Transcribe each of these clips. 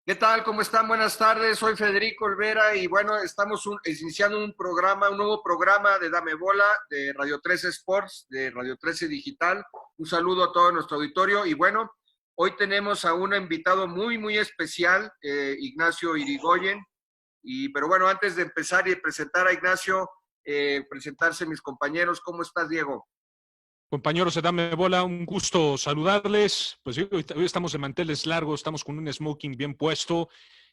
¿Qué tal? ¿Cómo están? Buenas tardes. Soy Federico Olvera y bueno, estamos iniciando un programa, un nuevo programa de Dame Bola de Radio 13 Sports, de Radio 13 Digital. Un saludo a todo nuestro auditorio y bueno, hoy tenemos a un invitado muy especial, Ignacio Irigoyen. Pero bueno, antes de empezar y de presentar a Ignacio, presentarse mis compañeros. ¿Cómo estás, Diego? Compañeros de Dame Bola, un gusto saludarles. Pues hoy estamos de manteles largos, estamos con un smoking bien puesto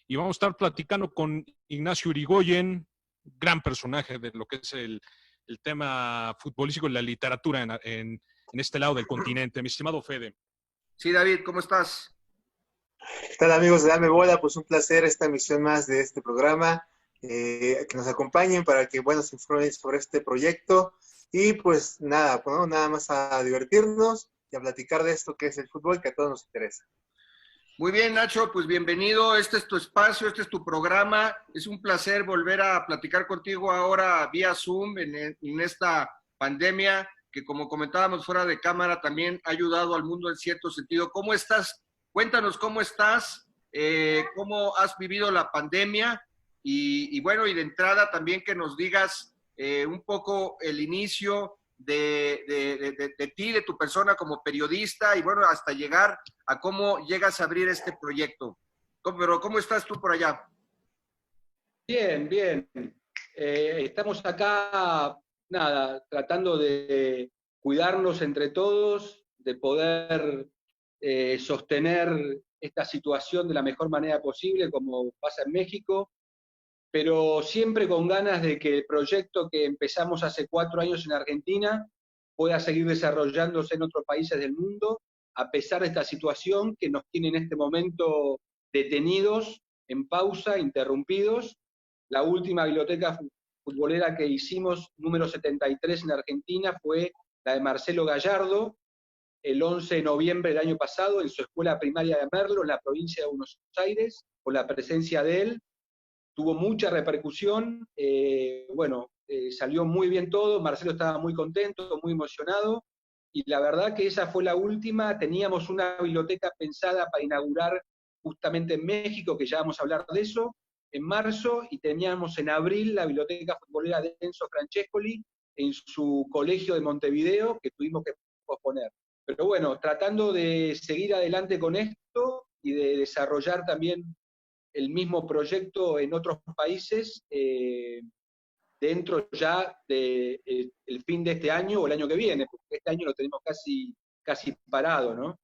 y vamos a estar platicando con Ignacio Irigoyen, gran personaje de lo que es el tema futbolístico y la literatura en este lado del continente. Mi estimado Fede. Sí, David, ¿cómo estás? ¿Qué tal, amigos de Dame Bola? Pues un placer esta emisión más de este programa, que nos acompañen para que, bueno, se informen sobre este proyecto y pues nada, pues, nada más a divertirnos y a platicar de esto que es el fútbol, que a todos nos interesa. Muy bien, Nacho, pues bienvenido. Este es tu espacio, este es tu programa. Es un placer volver a platicar contigo ahora vía Zoom en esta pandemia que, como comentábamos fuera de cámara, también ha ayudado al mundo en cierto sentido. ¿Cómo estás? Cuéntanos cómo estás, cómo has vivido la pandemia y bueno, y de entrada también que nos digas un poco el inicio de ti, de tu persona como periodista y bueno, hasta llegar a cómo llegas a abrir este proyecto. Pero ¿cómo estás tú por allá? Bien, bien. Estamos acá, nada, tratando de cuidarnos entre todos, de poder sostener esta situación de la mejor manera posible, como pasa en México, pero siempre con ganas de que el proyecto que empezamos hace 4 años en Argentina pueda seguir desarrollándose en otros países del mundo, a pesar de esta situación que nos tiene en este momento detenidos, en pausa, interrumpidos. La última biblioteca futbolera que hicimos, número 73 en Argentina, fue la de Marcelo Gallardo, el 11 de noviembre del año pasado, en su escuela primaria de Merlo, en la provincia de Buenos Aires, con la presencia de él. Tuvo mucha repercusión, salió muy bien todo, Marcelo estaba muy contento, muy emocionado, y la verdad que esa fue la última. Teníamos una biblioteca pensada para inaugurar justamente en México, que ya vamos a hablar de eso, en marzo, y teníamos en abril la biblioteca futbolera de Enzo Francescoli en su colegio de Montevideo, que tuvimos que posponer. Pero bueno, tratando de seguir adelante con esto y de desarrollar también el mismo proyecto en otros países, dentro ya del fin de este año o el año que viene, porque este año lo tenemos casi parado, ¿no?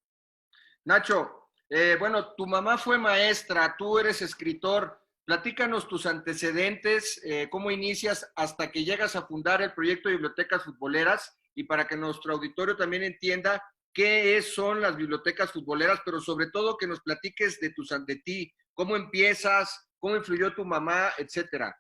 Nacho, bueno, tu mamá fue maestra, tú eres escritor. Platícanos tus antecedentes, cómo inicias hasta que llegas a fundar el proyecto de bibliotecas futboleras y para que nuestro auditorio también entienda son las bibliotecas futboleras, pero sobre todo que nos platiques de ti, cómo empiezas, cómo influyó tu mamá, etcétera.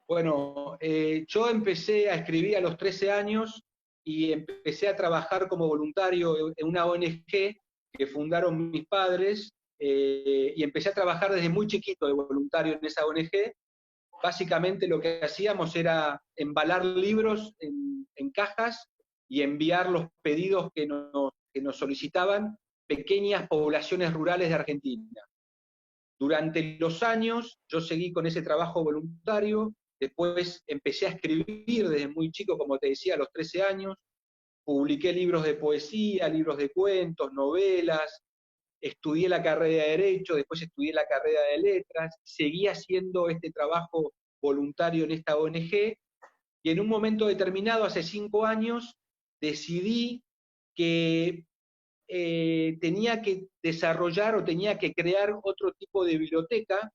Bueno, yo empecé a escribir a los 13 años y empecé a trabajar como voluntario en una ONG que fundaron mis padres, y empecé a trabajar desde muy chiquito de voluntario en esa ONG. Básicamente lo que hacíamos era embalar libros en cajas y enviar los pedidos que nos solicitaban pequeñas poblaciones rurales de Argentina. Durante los años yo seguí con ese trabajo voluntario, después empecé a escribir desde muy chico, como te decía, a los 13 años, publiqué libros de poesía, libros de cuentos, novelas, estudié la carrera de Derecho, después estudié la carrera de Letras, seguí haciendo este trabajo voluntario en esta ONG, y en un momento determinado, hace 5 años, decidí que tenía que desarrollar o tenía que crear otro tipo de biblioteca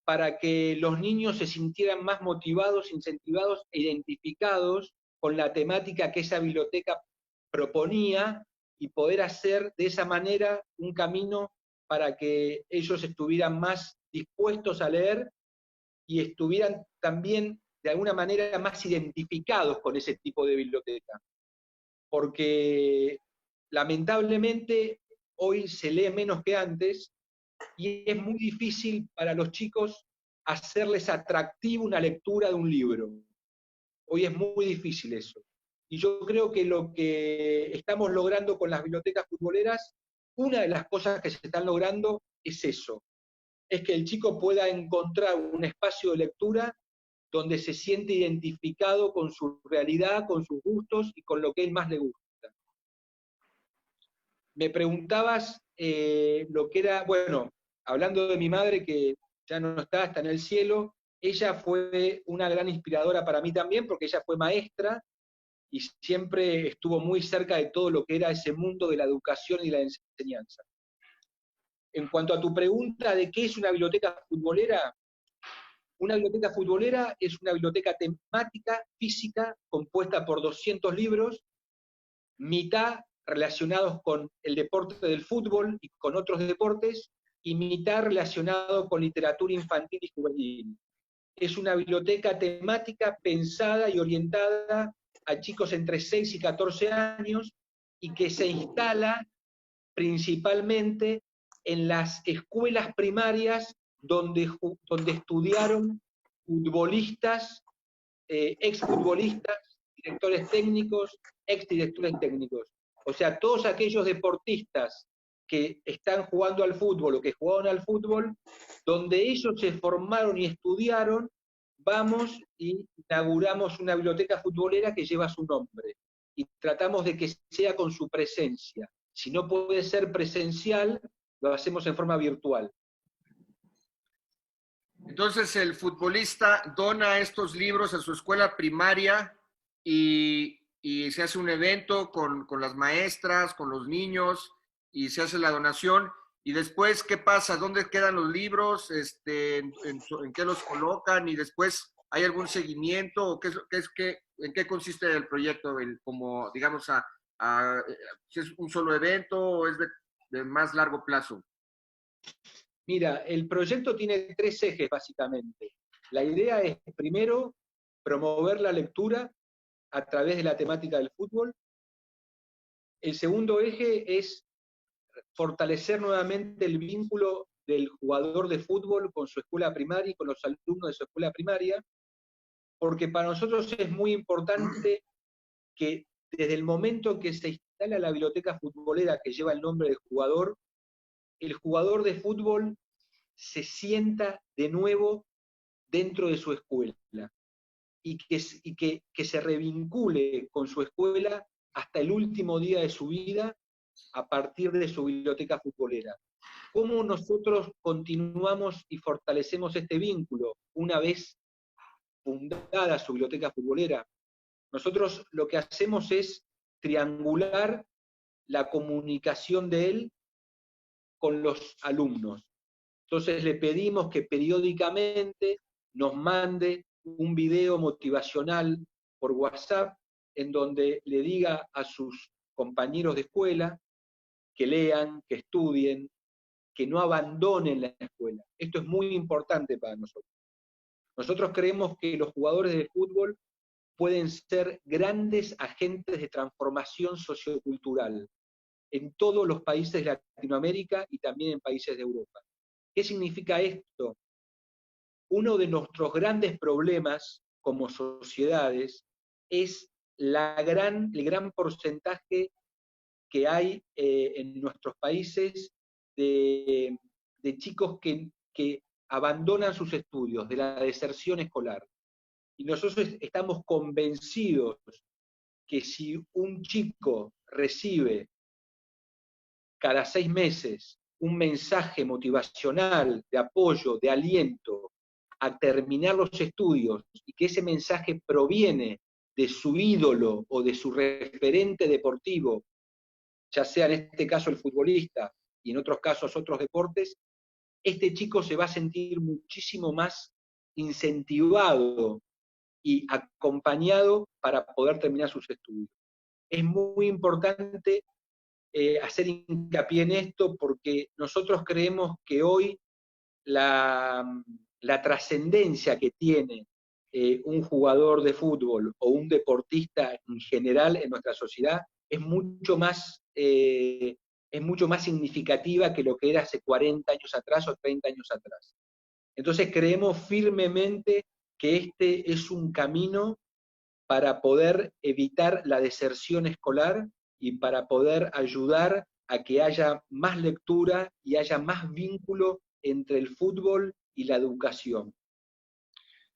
para que los niños se sintieran más motivados, incentivados e identificados con la temática que esa biblioteca proponía y poder hacer de esa manera un camino para que ellos estuvieran más dispuestos a leer y estuvieran también de alguna manera más identificados con ese tipo de biblioteca. Porque lamentablemente hoy se lee menos que antes y es muy difícil para los chicos hacerles atractivo una lectura de un libro. Hoy es muy difícil eso. Y yo creo que lo que estamos logrando con las bibliotecas futboleras, una de las cosas que se están logrando es eso, es que el chico pueda encontrar un espacio de lectura donde se siente identificado con su realidad, con sus gustos y con lo que a él más le gusta. Me preguntabas lo que era, bueno, hablando de mi madre, que ya no está en el cielo, ella fue una gran inspiradora para mí también, porque ella fue maestra y siempre estuvo muy cerca de todo lo que era ese mundo de la educación y la enseñanza. En cuanto a tu pregunta de qué es una biblioteca futbolera es una biblioteca temática, física, compuesta por 200 libros, mitad relacionados con el deporte del fútbol y con otros deportes, y mitad relacionado con literatura infantil y juvenil. Es una biblioteca temática pensada y orientada a chicos entre 6 y 14 años y que se instala principalmente en las escuelas primarias donde estudiaron futbolistas, exfutbolistas, directores técnicos, exdirectores técnicos. O sea, todos aquellos deportistas que están jugando al fútbol o que jugaron al fútbol, donde ellos se formaron y estudiaron, vamos y inauguramos una biblioteca futbolera que lleva su nombre. Y tratamos de que sea con su presencia. Si no puede ser presencial, lo hacemos en forma virtual. Entonces el futbolista dona estos libros a su escuela primaria y se hace un evento con las maestras, con los niños, y se hace la donación. Y después, ¿qué pasa? ¿Dónde quedan los libros? ¿En qué los colocan? Y después, ¿hay algún seguimiento? ¿O en qué consiste el proyecto? Como, digamos, ¿si es un solo evento o es de más largo plazo? Mira, el proyecto tiene 3 ejes básicamente. La idea es, primero, promover la lectura a través de la temática del fútbol. El segundo eje es fortalecer nuevamente el vínculo del jugador de fútbol con su escuela primaria y con los alumnos de su escuela primaria, porque para nosotros es muy importante que desde el momento que se instala la biblioteca futbolera que lleva el nombre del jugador, el jugador de fútbol se sienta de nuevo dentro de su escuela y que se revincule con su escuela hasta el último día de su vida a partir de su biblioteca futbolera. ¿Cómo nosotros continuamos y fortalecemos este vínculo una vez fundada su biblioteca futbolera? Nosotros lo que hacemos es triangular la comunicación de él con los alumnos. Entonces le pedimos que periódicamente nos mande un video motivacional por WhatsApp en donde le diga a sus compañeros de escuela que lean, que estudien, que no abandonen la escuela. Esto es muy importante para nosotros. Nosotros creemos que los jugadores de fútbol pueden ser grandes agentes de transformación sociocultural en todos los países de Latinoamérica y también en países de Europa. ¿Qué significa esto? Uno de nuestros grandes problemas como sociedades es el gran porcentaje que hay en nuestros países de chicos que abandonan sus estudios, de la deserción escolar. Y nosotros estamos convencidos que si un chico recibe cada 6 meses un mensaje motivacional, de apoyo, de aliento, a terminar los estudios, y que ese mensaje proviene de su ídolo o de su referente deportivo, ya sea en este caso el futbolista y en otros casos otros deportes, este chico se va a sentir muchísimo más incentivado y acompañado para poder terminar sus estudios. Es muy importante hacer hincapié en esto porque nosotros creemos que hoy la trascendencia que tiene un jugador de fútbol o un deportista en general en nuestra sociedad es mucho más significativa que lo que era hace 40 años atrás o 30 años atrás. Entonces creemos firmemente que este es un camino para poder evitar la deserción escolar y para poder ayudar a que haya más lectura y haya más vínculo entre el fútbol y la educación.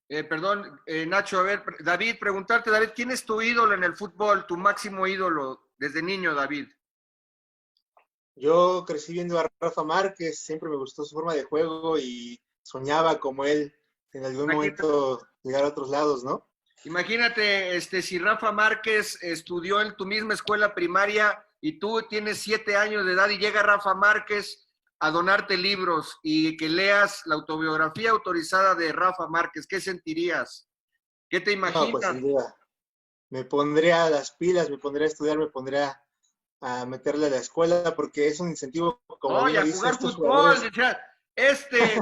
Perdón, Nacho, a ver, David, preguntarte, David, ¿quién es tu ídolo en el fútbol, tu máximo ídolo desde niño, David? Yo crecí viendo a Rafa Márquez, siempre me gustó su forma de juego y soñaba como él en algún Imagínate, momento llegar a otros lados, ¿no? imagínate, si Rafa Márquez estudió en tu misma escuela primaria y tú tienes 7 años de edad y llega Rafa Márquez a donarte libros y que leas la autobiografía autorizada de Rafa Márquez, ¿qué sentirías? ¿Qué te No, pues imaginas? sin duda. Me pondría a las pilas, me pondría a estudiar, me pondría a meterle a la escuela porque es un incentivo, como No, y bien lo a dice, jugar estos fútbol, jugadores. decía,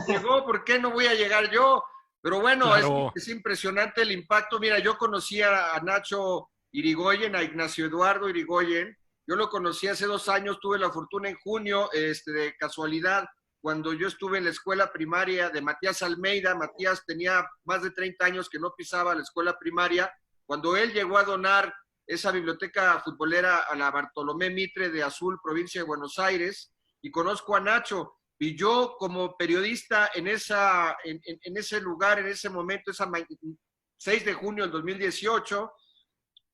llegó, ¿por qué no voy a llegar yo? Pero bueno, Claro. es impresionante el impacto. Mira, yo conocí a Nacho Irigoyen, a Ignacio Eduardo Irigoyen. Yo lo conocí hace 2 años, tuve la fortuna en junio, de casualidad, cuando yo estuve en la escuela primaria de Matías Almeida. Matías tenía más de 30 años que no pisaba la escuela primaria. Cuando él llegó a donar esa biblioteca futbolera a la Bartolomé Mitre de Azul, provincia de Buenos Aires, y conozco a Nacho. Y yo como periodista en ese lugar, en ese momento, 6 de junio del 2018,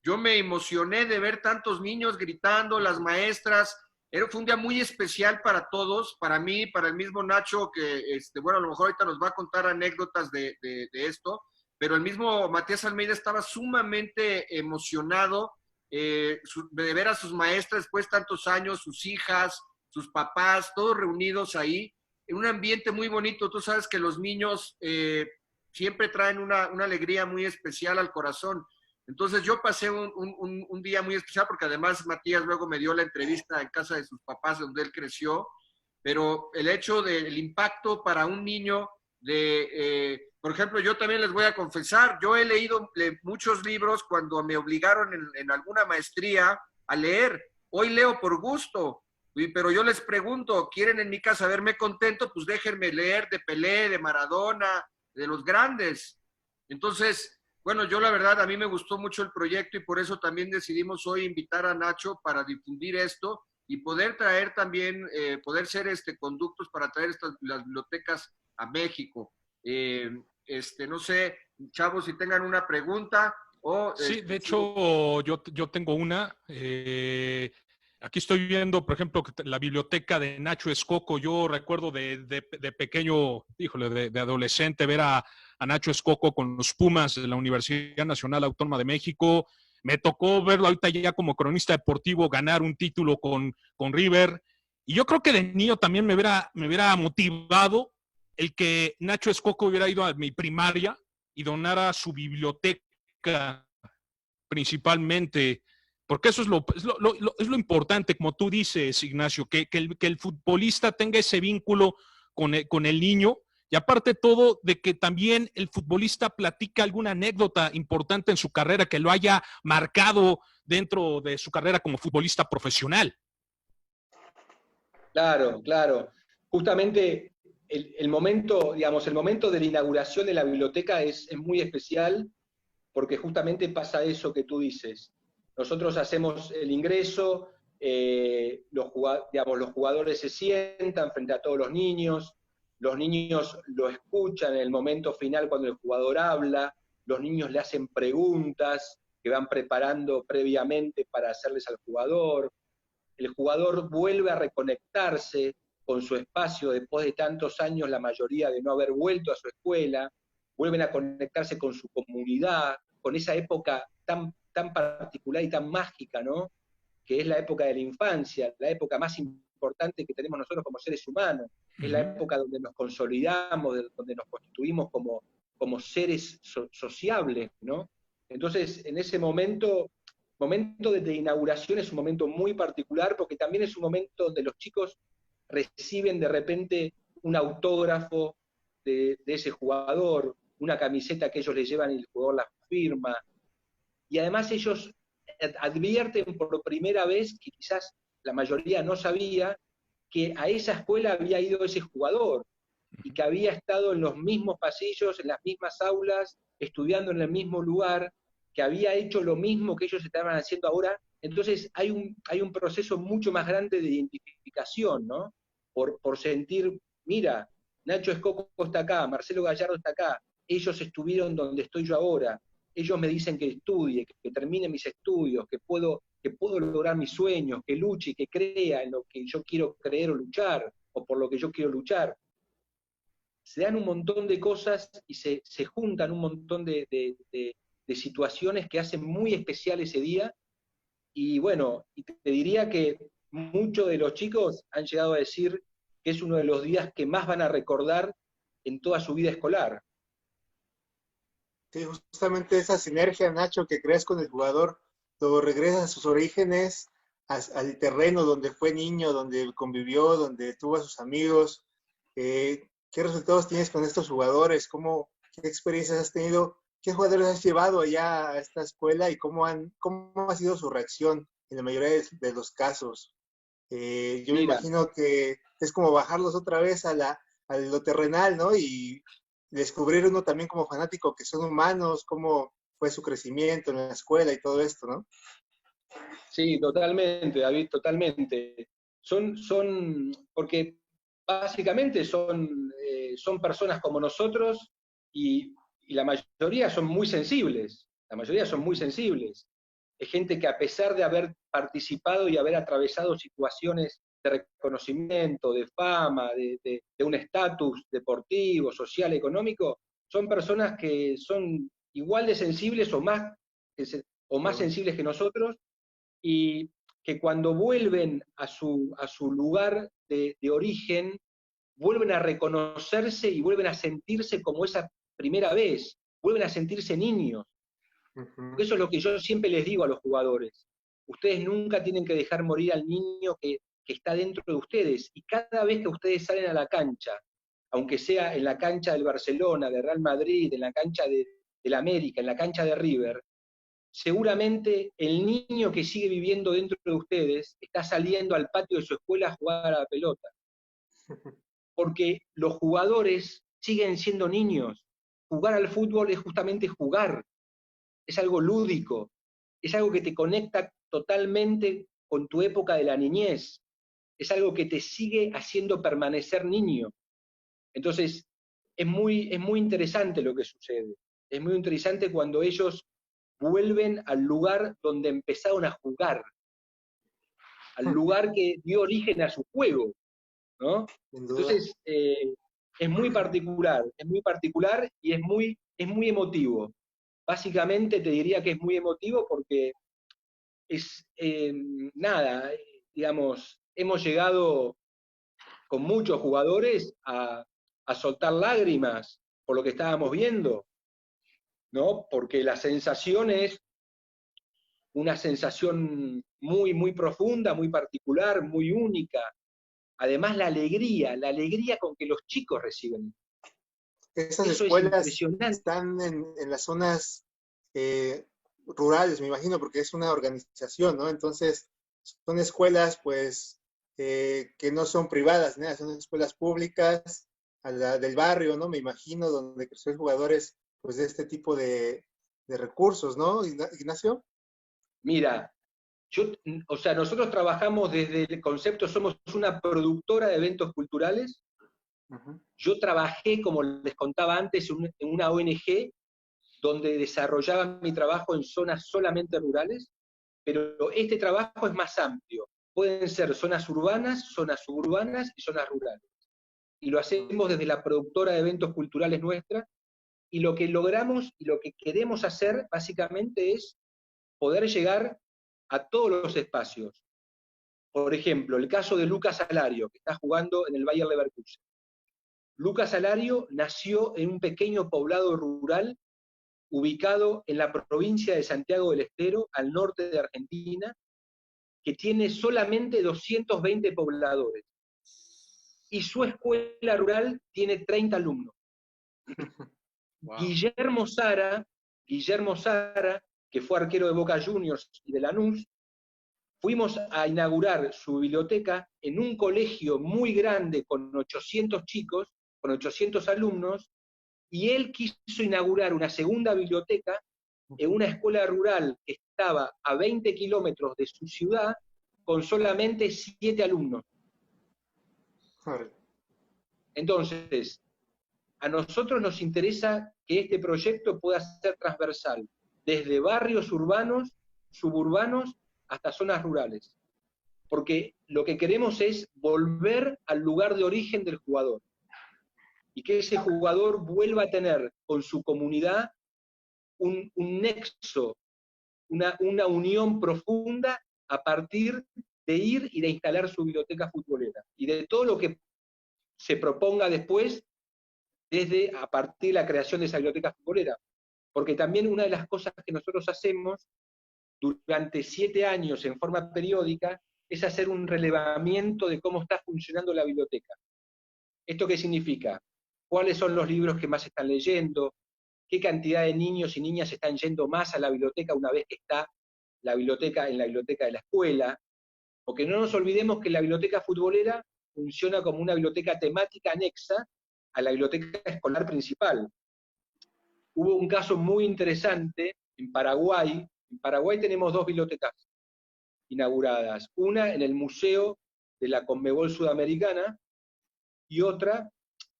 yo me emocioné de ver tantos niños gritando, las maestras. Fue un día muy especial para todos, para mí, para el mismo Nacho, que, bueno, a lo mejor ahorita nos va a contar anécdotas de esto, pero el mismo Matías Almeida estaba sumamente emocionado de ver a sus maestras después de tantos años, sus hijas, sus papás, todos reunidos ahí, en un ambiente muy bonito. Tú sabes que los niños siempre traen una alegría muy especial al corazón. Entonces yo pasé un día muy especial porque además Matías luego me dio la entrevista en casa de sus papás donde él creció, pero el hecho del impacto para un niño por ejemplo, yo también les voy a confesar, yo he leído muchos libros cuando me obligaron en alguna maestría a leer. Hoy leo por gusto, pero yo les pregunto, ¿quieren en mi casa verme contento? Pues déjenme leer de Pelé, de Maradona, de los grandes. Entonces, bueno, yo la verdad, a mí me gustó mucho el proyecto y por eso también decidimos hoy invitar a Nacho para difundir esto y poder traer también, poder ser conductos para traer las bibliotecas a México. No sé, chavos, si tengan una pregunta o... Sí, de hecho, yo tengo una. Aquí estoy viendo, por ejemplo, la biblioteca de Nacho Escoco. Yo recuerdo de pequeño, híjole, de adolescente, ver a Nacho Escoco con los Pumas de la Universidad Nacional Autónoma de México. Me tocó verlo ahorita ya como cronista deportivo ganar un título con River. Y yo creo que de niño también me hubiera motivado el que Nacho Escoco hubiera ido a mi primaria y donara su biblioteca principalmente, porque eso es lo importante, como tú dices, Ignacio, que el futbolista tenga ese vínculo con el niño, y aparte todo, de que también el futbolista platica alguna anécdota importante en su carrera que lo haya marcado dentro de su carrera como futbolista profesional. Claro, claro. Justamente el momento, digamos, el momento de la inauguración de la biblioteca es muy especial porque justamente pasa eso que tú dices. Nosotros hacemos el ingreso, los jugadores se sientan frente a todos los niños lo escuchan en el momento final cuando el jugador habla, los niños le hacen preguntas que van preparando previamente para hacerles al jugador, el jugador vuelve a reconectarse con su espacio después de tantos años, la mayoría de no haber vuelto a su escuela, vuelven a conectarse con su comunidad, con esa época tan particular y tan mágica, ¿no? Que es la época de la infancia, la época más importante que tenemos nosotros como seres humanos, es la época donde nos consolidamos, donde nos constituimos como seres sociables, ¿no? Entonces, en ese momento de inauguración es un momento muy particular porque también es un momento donde los chicos reciben de repente un autógrafo de ese jugador, una camiseta que ellos le llevan y el jugador la firma, y además ellos advierten por primera vez, que quizás la mayoría no sabía, que a esa escuela había ido ese jugador, y que había estado en los mismos pasillos, en las mismas aulas, estudiando en el mismo lugar, que había hecho lo mismo que ellos estaban haciendo ahora. Entonces hay un proceso mucho más grande de identificación, ¿no? Por sentir, mira, Nacho Escoco está acá, Marcelo Gallardo está acá, ellos estuvieron donde estoy yo ahora, ellos me dicen que estudie, que termine mis estudios, que puedo lograr mis sueños, que luche y que crea en lo que yo quiero creer o luchar, o por lo que yo quiero luchar. Se dan un montón de cosas y se juntan un montón de situaciones que hacen muy especial ese día. Y bueno, y te diría que muchos de los chicos han llegado a decir que es uno de los días que más van a recordar en toda su vida escolar. Sí, justamente esa sinergia, Nacho, que creas con el jugador, luego regresas a sus orígenes, al terreno donde fue niño, donde convivió, donde tuvo a sus amigos. ¿Qué resultados tienes con estos jugadores? ¿Qué experiencias has tenido? ¿Qué jugadores has llevado allá a esta escuela y cómo ha sido su reacción en la mayoría de los casos? Yo me Mira, imagino que es como bajarlos otra vez a lo terrenal, ¿no? Y descubrir uno también como fanático que son humanos, cómo fue su crecimiento en la escuela y todo esto, ¿no? sí, totalmente, David, totalmente. Porque básicamente son personas como nosotros y la mayoría son muy sensibles, la mayoría son muy sensibles. Es gente que a pesar de haber participado y haber atravesado situaciones de reconocimiento, de fama, de un estatus deportivo, social, económico, son personas que son igual de sensibles o más sensibles que nosotros, y que cuando vuelven a su lugar de origen, vuelven a reconocerse y vuelven a sentirse como esa primera vez, vuelven a sentirse niños. Porque eso es lo que yo siempre les digo a los jugadores. Ustedes nunca tienen que dejar morir al niño que está dentro de ustedes, y cada vez que ustedes salen a la cancha, aunque sea en la cancha del Barcelona, de Real Madrid, en la cancha del América, en la cancha de River, seguramente el niño que sigue viviendo dentro de ustedes está saliendo al patio de su escuela a jugar a la pelota. Porque los jugadores siguen siendo niños. Jugar al fútbol es justamente jugar, es algo lúdico, es algo que te conecta totalmente con tu época de la niñez, es algo que te sigue haciendo permanecer niño. Entonces, es muy interesante lo que sucede. Es muy interesante cuando ellos vuelven al lugar donde empezaron a jugar, al lugar que dio origen a su juego, ¿no? Sin duda. Entonces, es muy particular y es muy emotivo. Básicamente te diría que es muy emotivo porque es, nada, digamos, hemos llegado con muchos jugadores a soltar lágrimas por lo que estábamos viendo, ¿no? Porque la sensación es una sensación muy profunda, muy particular, muy única. Además, la alegría con que los chicos reciben. Esas Eso es escuelas impresionante. están en las zonas rurales, me imagino, porque es una organización, ¿no? Entonces, son escuelas, pues, que no son privadas, ¿no? Son escuelas públicas, del barrio, ¿no? Me imagino, donde crecen jugadores, pues, de este tipo de recursos, ¿no, Ignacio? Mira, nosotros trabajamos desde el concepto, somos una productora de eventos culturales. Ujú. Yo trabajé, como les contaba antes, en una ONG donde desarrollaba mi trabajo en zonas solamente rurales, pero este trabajo es más amplio. Pueden ser zonas urbanas, zonas suburbanas y zonas rurales. Y lo hacemos desde la productora de eventos culturales nuestra, y lo que logramos y lo que queremos hacer básicamente es poder llegar a todos los espacios. Por ejemplo, el caso de Lucas Alario, que está jugando en el Bayer Leverkusen. Lucas Alario nació en un pequeño poblado rural ubicado en la provincia de Santiago del Estero, al norte de Argentina, que tiene solamente 220 pobladores. Y su escuela rural tiene 30 alumnos. Wow. Guillermo Sara, que fue arquero de Boca Juniors y de Lanús, fuimos a inaugurar su biblioteca en un colegio muy grande con 800 chicos, con 800 alumnos, y él quiso inaugurar una segunda biblioteca en una escuela rural que estaba a 20 kilómetros de su ciudad con solamente 7 alumnos. Entonces, a nosotros nos interesa que este proyecto pueda ser transversal, desde barrios urbanos, suburbanos, hasta zonas rurales. Porque lo que queremos es volver al lugar de origen del jugador. Y que ese jugador vuelva a tener con su comunidad un nexo, una unión profunda a partir de ir y de instalar su biblioteca futbolera. Y de todo lo que se proponga después, desde a partir de la creación de esa biblioteca futbolera. Porque también una de las cosas que nosotros hacemos durante 7 años en forma periódica es hacer un relevamiento de cómo está funcionando la biblioteca. ¿Esto qué significa? ¿Cuáles son los libros que más están leyendo? ¿Qué cantidad de niños y niñas están yendo más a la biblioteca una vez que está la biblioteca en la biblioteca de la escuela? Porque no nos olvidemos que la biblioteca futbolera funciona como una biblioteca temática anexa a la biblioteca escolar principal. Hubo un caso muy interesante en Paraguay. En Paraguay tenemos 2 bibliotecas inauguradas. Una en el Museo de la Conmebol Sudamericana y otra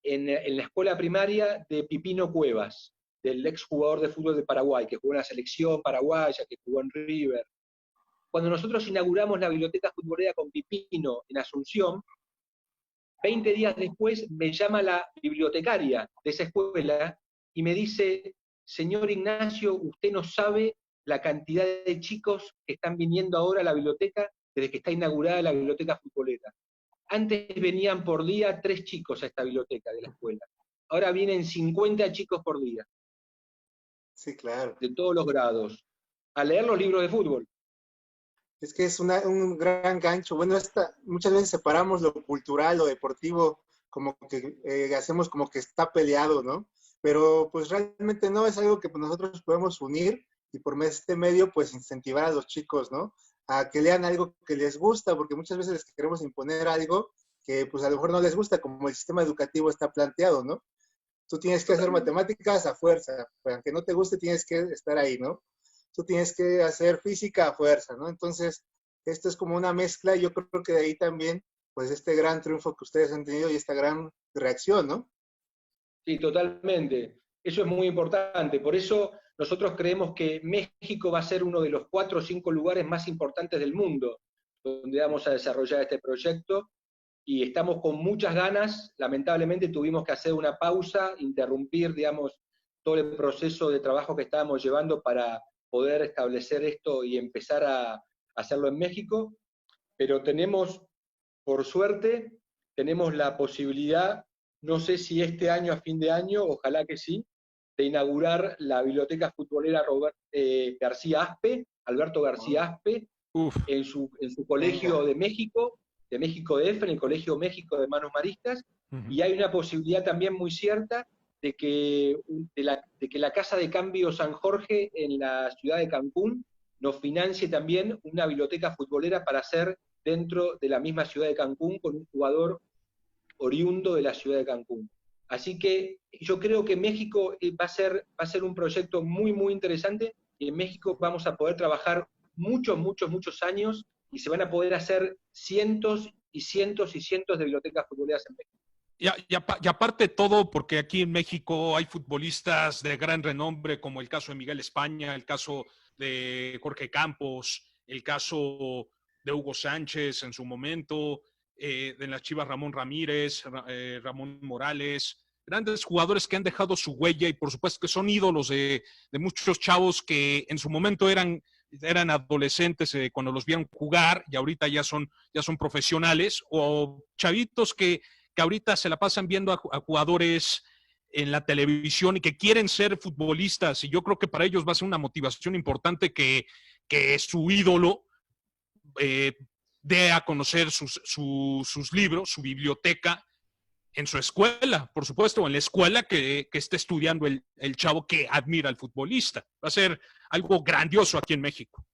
en la escuela primaria de Pipino Cuevas, del exjugador de fútbol de Paraguay, que jugó en la selección paraguaya, que jugó en River. Cuando nosotros inauguramos la biblioteca futbolera con Pipino en Asunción, 20 días después me llama la bibliotecaria de esa escuela y me dice: señor Ignacio, usted no sabe la cantidad de chicos que están viniendo ahora a la biblioteca desde que está inaugurada la biblioteca futbolera. Antes venían por día 3 chicos a esta biblioteca de la escuela. Ahora vienen 50 chicos por día. Sí, claro. De todos los grados, a leer los libros de fútbol. Es que es un gran gancho. Bueno, muchas veces separamos lo cultural, lo deportivo, como que hacemos como que está peleado, ¿no? Pero pues realmente no, es algo que pues, nosotros podemos unir y por este medio pues incentivar a los chicos, ¿no? A que lean algo que les gusta, porque muchas veces les queremos imponer algo que pues a lo mejor no les gusta, como el sistema educativo está planteado, ¿no? Tú tienes que hacer matemáticas a fuerza, aunque no te guste tienes que estar ahí, ¿no? Tú tienes que hacer física a fuerza, ¿no? Entonces, esto es como una mezcla y yo creo que de ahí también, pues este gran triunfo que ustedes han tenido y esta gran reacción, ¿no? Sí, totalmente. Eso es muy importante. Por eso nosotros creemos que México va a ser uno de los 4 o 5 lugares más importantes del mundo donde vamos a desarrollar este proyecto, y estamos con muchas ganas. Lamentablemente tuvimos que hacer una pausa, interrumpir, digamos, todo el proceso de trabajo que estábamos llevando para poder establecer esto y empezar a hacerlo en México, pero tenemos, por suerte, tenemos la posibilidad, no sé si este año, a fin de año, ojalá que sí, de inaugurar la biblioteca futbolera García Aspe, Alberto García Aspe, en su colegio de México DF, en el Colegio México de Hermanos Maristas, y hay una posibilidad también muy cierta de que la Casa de Cambio San Jorge en la ciudad de Cancún nos financie también una biblioteca futbolera para hacer dentro de la misma ciudad de Cancún con un jugador oriundo de la ciudad de Cancún. Así que yo creo que México va a ser un proyecto muy, muy interesante, y en México vamos a poder trabajar muchos, muchos, muchos años, y se van a poder hacer cientos y cientos y cientos de bibliotecas futboleras en México. Y aparte de todo, porque aquí en México hay futbolistas de gran renombre, como el caso de Miguel España, el caso de Jorge Campos, el caso de Hugo Sánchez en su momento, de las Chivas Ramón Ramírez, Ramón Morales, grandes jugadores que han dejado su huella y por supuesto que son ídolos de muchos chavos que en su momento eran adolescentes cuando los vieron jugar y ahorita ya son profesionales, o chavitos que ahorita se la pasan viendo a jugadores en la televisión y que quieren ser futbolistas, y yo creo que para ellos va a ser una motivación importante que su ídolo dé a conocer sus libros, su biblioteca, en su escuela, por supuesto, en la escuela que esté estudiando el chavo que admira al futbolista. Va a ser algo grandioso aquí en México.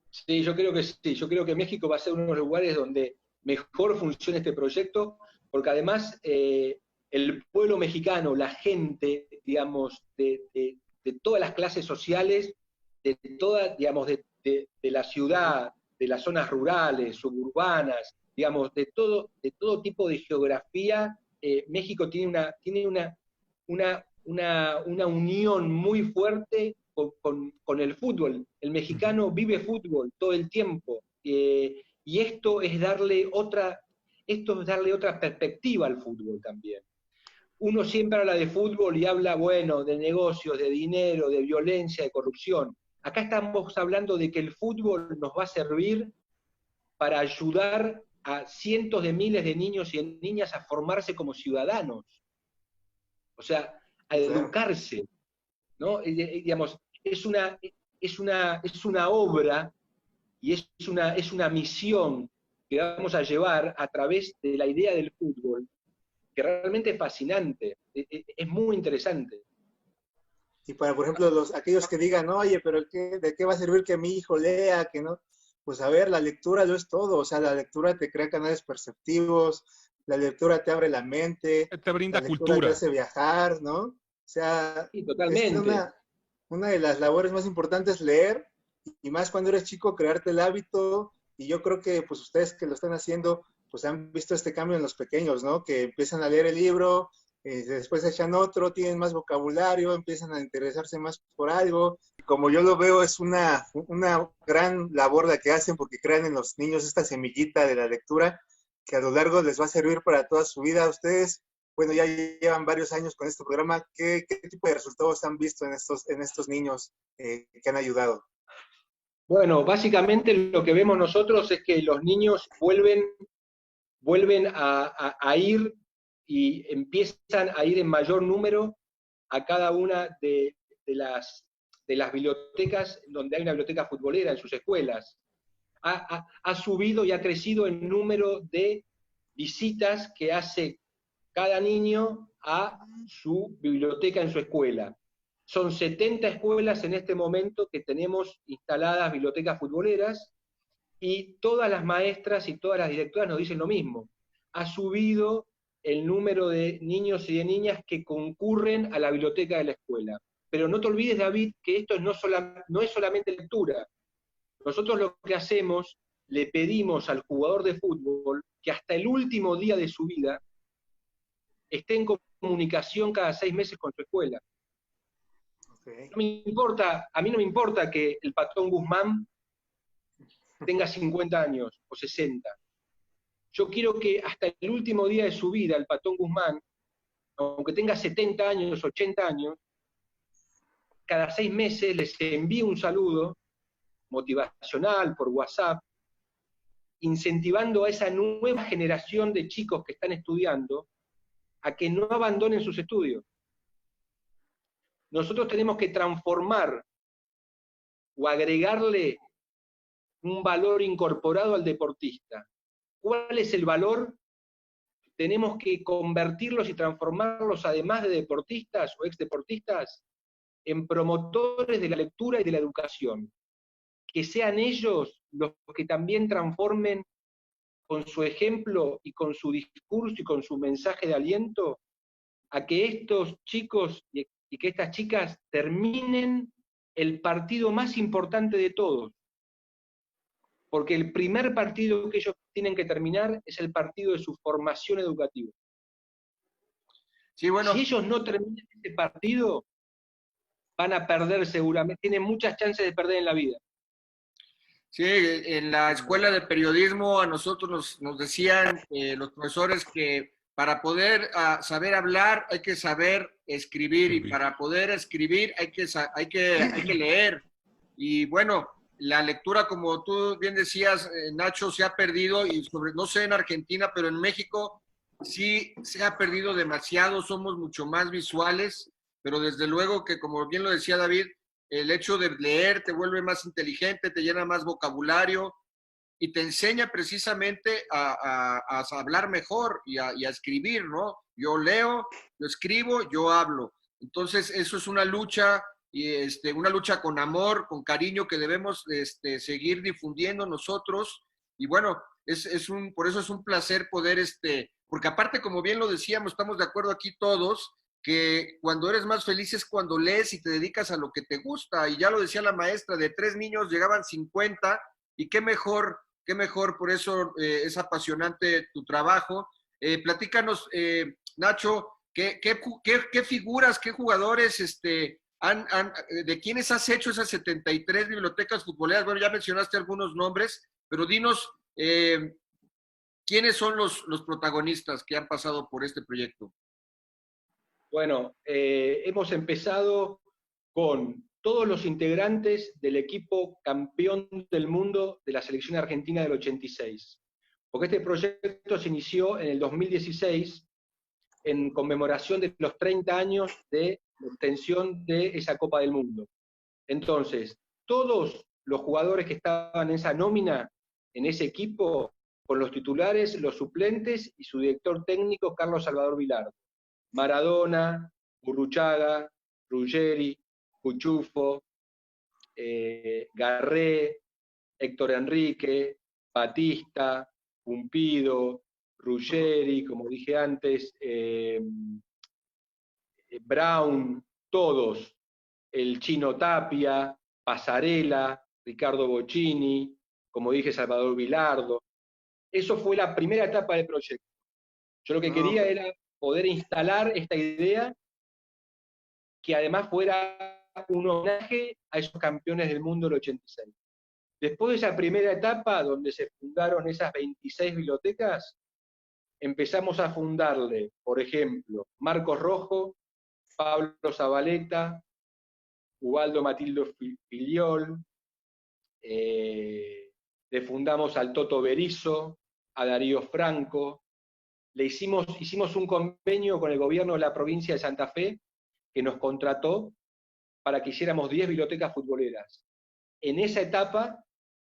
Sí, yo creo que sí. Yo creo que México va a ser uno de los lugares donde mejor funcione este proyecto, porque además el pueblo mexicano, la gente, digamos, de todas las clases sociales, de la ciudad, de las zonas rurales, suburbanas, digamos, de todo tipo de geografía México tiene una unión muy fuerte con el fútbol. El mexicano vive fútbol todo el tiempo, y esto es darle otra perspectiva al fútbol también. Uno siempre habla de fútbol y habla, bueno, de negocios, de dinero, de violencia, de corrupción. Acá estamos hablando de que el fútbol nos va a servir para ayudar a cientos de miles de niños y niñas a formarse como ciudadanos, o sea, a educarse, ¿no? Digamos, es una obra y es una misión que vamos a llevar a través de la idea del fútbol, que realmente es fascinante, es muy interesante. Y para, por ejemplo, aquellos que digan, oye, pero ¿de qué va a servir que mi hijo lea? Que no. Pues a ver, la lectura lo es todo, o sea, la lectura te crea canales perceptivos, la lectura te abre la mente, Te brinda la lectura cultura. te hace viajar, ¿no? O sea, Sí, totalmente. una de las labores más importantes es leer, y más cuando eres chico, crearte el hábito, y yo creo que pues ustedes que lo están haciendo, pues han visto este cambio en los pequeños, ¿no? Que empiezan a leer el libro, después echan otro, tienen más vocabulario, empiezan a interesarse más por algo. Como yo lo veo, es una gran labor la que hacen, porque crean en los niños esta semillita de la lectura que a lo largo les va a servir para toda su vida. Ustedes, bueno, ya llevan varios años con este programa. ¿Qué tipo de resultados han visto en estos niños que han ayudado? Bueno, básicamente lo que vemos nosotros es que los niños vuelven a ir y empiezan a ir en mayor número a cada una de las bibliotecas donde hay una biblioteca futbolera en sus escuelas. Ha subido y ha crecido el número de visitas que hace cada niño a su biblioteca en su escuela. Son 70 escuelas en este momento que tenemos instaladas bibliotecas futboleras, y todas las maestras y todas las directoras nos dicen lo mismo. Ha subido el número de niños y de niñas que concurren a la biblioteca de la escuela. Pero no te olvides, David, que esto no es solamente lectura. Nosotros lo que hacemos, le pedimos al jugador de fútbol que hasta el último día de su vida esté en comunicación cada 6 meses con su escuela. Okay. A mí no me importa que el Patón Guzmán tenga 50 años o 60. Yo quiero que hasta el último día de su vida el Patón Guzmán, aunque tenga 70 años, 80 años, cada 6 meses les envíe un saludo motivacional por WhatsApp, incentivando a esa nueva generación de chicos que están estudiando a que no abandonen sus estudios. Nosotros tenemos que transformar o agregarle un valor incorporado al deportista. ¿Cuál es el valor? Tenemos que convertirlos y transformarlos, además de deportistas o exdeportistas, en promotores de la lectura y de la educación. Que sean ellos los que también transformen con su ejemplo y con su discurso y con su mensaje de aliento a que estos chicos y que estas chicas terminen el partido más importante de todos. Porque el primer partido que ellos tienen que terminar es el partido de su formación educativa. Sí, bueno. Si ellos no terminan ese partido, van a perder seguramente, tienen muchas chances de perder en la vida. Sí, en la escuela de periodismo a nosotros nos decían los profesores que para poder saber hablar hay que saber escribir, y para poder escribir hay que leer. Y bueno, la lectura, como tú bien decías, Nacho, se ha perdido, y no sé en Argentina, pero en México sí se ha perdido demasiado, somos mucho más visuales, pero desde luego que, como bien lo decía David, el hecho de leer te vuelve más inteligente, te llena más vocabulario y te enseña precisamente a hablar mejor y a escribir, ¿no? Yo leo, yo escribo, yo hablo. Entonces, eso es una lucha, y una lucha con amor, con cariño, que debemos seguir difundiendo nosotros. Y bueno, por eso es un placer poder, porque aparte, como bien lo decíamos, estamos de acuerdo aquí todos, que cuando eres más feliz es cuando lees y te dedicas a lo que te gusta. Y ya lo decía la maestra, de 3 niños llegaban 50, y qué mejor, por eso es apasionante tu trabajo. Platícanos, Nacho, ¿qué figuras, qué jugadores, de quiénes has hecho esas 73 bibliotecas futboleras? Bueno, ya mencionaste algunos nombres, pero dinos, ¿quiénes son los protagonistas que han pasado por este proyecto? Bueno, hemos empezado con todos los integrantes del equipo campeón del mundo de la selección argentina del 86. Porque este proyecto se inició en el 2016 en conmemoración de los 30 años de obtención de esa Copa del Mundo. Entonces, todos los jugadores que estaban en esa nómina, en ese equipo, con los titulares, los suplentes y su director técnico, Carlos Salvador Vilardo. Maradona, Burruchaga, Ruggeri, Cuchufo, Garré, Héctor Enrique, Batista, Pumpido, Ruggeri, como dije antes, Brown, todos, el Chino Tapia, Pasarela, Ricardo Bocchini, como dije, Salvador Vilardo. Eso fue la primera etapa del proyecto. Yo lo que quería era poder instalar esta idea que además fuera un homenaje a esos campeones del mundo del 86. Después de esa primera etapa, donde se fundaron esas 26 bibliotecas, empezamos a fundarle, por ejemplo, Marcos Rojo, Pablo Zabaleta, Ubaldo Matildo Filiol, le fundamos al Toto Berizo, a Darío Franco, hicimos un convenio con el gobierno de la provincia de Santa Fe, que nos contrató para que hiciéramos 10 bibliotecas futboleras. En esa etapa,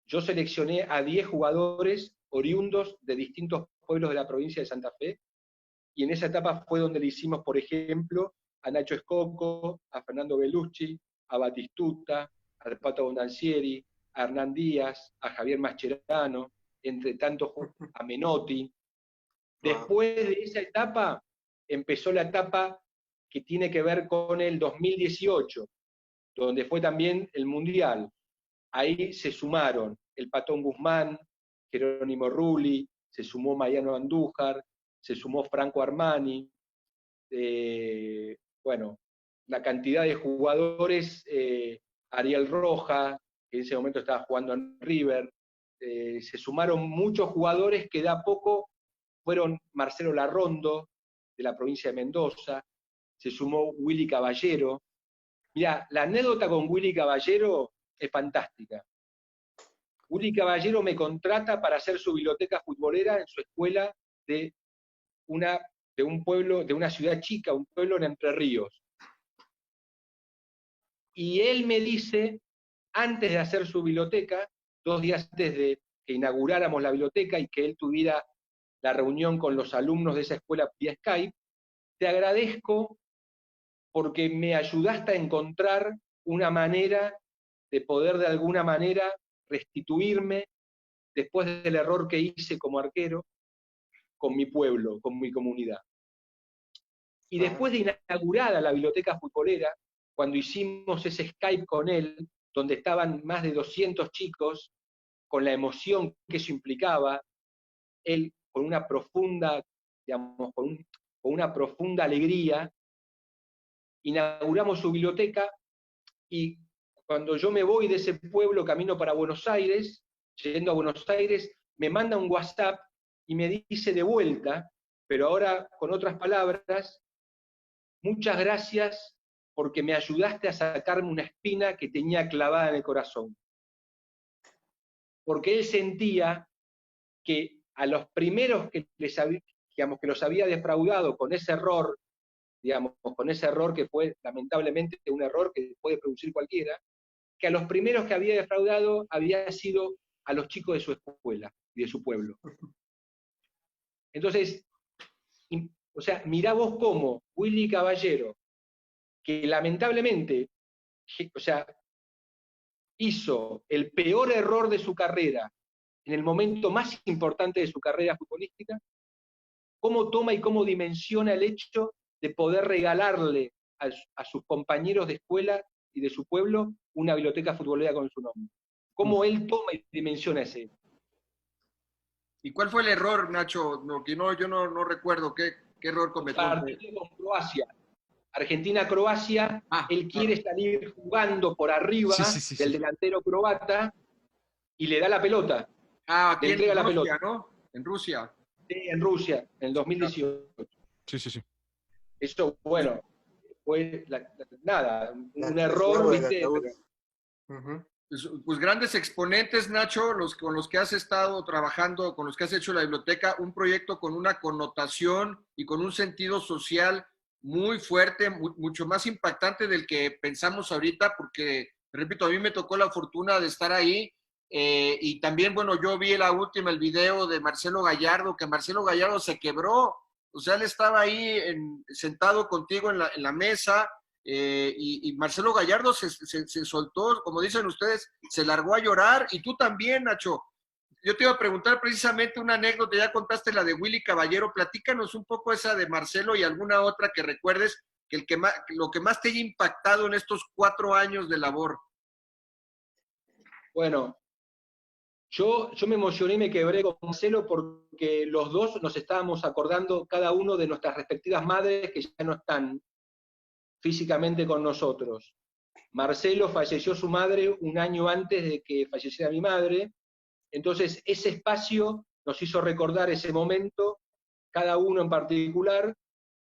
yo seleccioné a 10 jugadores oriundos de distintos pueblos de la provincia de Santa Fe, y en esa etapa fue donde le hicimos, por ejemplo, a Nacho Escoco, a Fernando Bellucci, a Batistuta, al Pato Bonancieri, a Hernán Díaz, a Javier Mascherano, entre tantos, a Menotti. Después de esa etapa, empezó la etapa que tiene que ver con el 2018, donde fue también el Mundial. Ahí se sumaron el Patón Guzmán, Jerónimo Rulli, se sumó Mariano Andújar, se sumó Franco Armani, bueno, la cantidad de jugadores, Ariel Roja, que en ese momento estaba jugando en River, se sumaron muchos jugadores que de a poco fueron Marcelo Larrondo, de la provincia de Mendoza, se sumó Willy Caballero. Mirá, la anécdota con Willy Caballero es fantástica. Willy Caballero me contrata para hacer su biblioteca futbolera en su escuela de un pueblo, de una ciudad chica, un pueblo en Entre Ríos. Y él me dice, antes de hacer su biblioteca, 2 días antes de que inauguráramos la biblioteca y que él tuviera la reunión con los alumnos de esa escuela vía Skype, te agradezco porque me ayudaste a encontrar una manera de poder de alguna manera restituirme después del error que hice como arquero con mi pueblo, con mi comunidad. Y después de inaugurada la biblioteca futbolera, cuando hicimos ese Skype con él, donde estaban más de 200 chicos, con la emoción que eso implicaba, él con una profunda, digamos, con una profunda alegría, inauguramos su biblioteca, y cuando yo me voy de ese pueblo camino para Buenos Aires, yendo a Buenos Aires, me manda un WhatsApp y me dice de vuelta, pero ahora con otras palabras, muchas gracias porque me ayudaste a sacarme una espina que tenía clavada en el corazón. Porque él sentía que a los primeros que los había defraudado con ese error, con ese error que fue lamentablemente un error que puede producir cualquiera, que a los primeros que había defraudado había sido a los chicos de su escuela y de su pueblo. Entonces, o sea, mirá vos cómo Willy Caballero, que lamentablemente, o sea, hizo el peor error de su carrera en el momento más importante de su carrera futbolística, cómo toma y cómo dimensiona el hecho de poder regalarle a sus compañeros de escuela y de su pueblo una biblioteca futbolera con su nombre. Cómo él toma y dimensiona ese hecho. ¿Y cuál fue el error, Nacho? Yo no recuerdo. ¿Qué ¿Qué error cometió? Partido con Croacia. Argentina-Croacia, Ah, él quiere salir jugando por arriba del delantero croata y le da la pelota. Aquí le entrega en la Rusia, pelota. ¿no? En Rusia. Sí, en Rusia, en el 2018. Sí. Eso, bueno, fue nada, un El error, clavo del ¿viste? ataúd. Pero, Ujú. Pues grandes exponentes, Nacho, con los que has estado trabajando, con los que has hecho la biblioteca, un proyecto con una connotación y con un sentido social muy fuerte, mucho más impactante del que pensamos ahorita, porque, repito, a mí me tocó la fortuna de estar ahí, y también, bueno, yo vi el video de Marcelo Gallardo, que Marcelo Gallardo se quebró, o sea, él estaba ahí sentado contigo en la mesa, y Marcelo Gallardo se soltó, como dicen ustedes, se largó a llorar, y tú también, Nacho. Yo te iba a preguntar precisamente una anécdota, ya contaste la de Willy Caballero, platícanos un poco esa de Marcelo y alguna otra que recuerdes, lo que más te haya impactado en estos 4 años de labor. bueno, yo me emocioné y me quebré con Marcelo porque los dos nos estábamos acordando cada uno de nuestras respectivas madres que ya no están físicamente con nosotros. Marcelo falleció su madre un año antes de que falleciera mi madre, entonces ese espacio nos hizo recordar ese momento, cada uno en particular,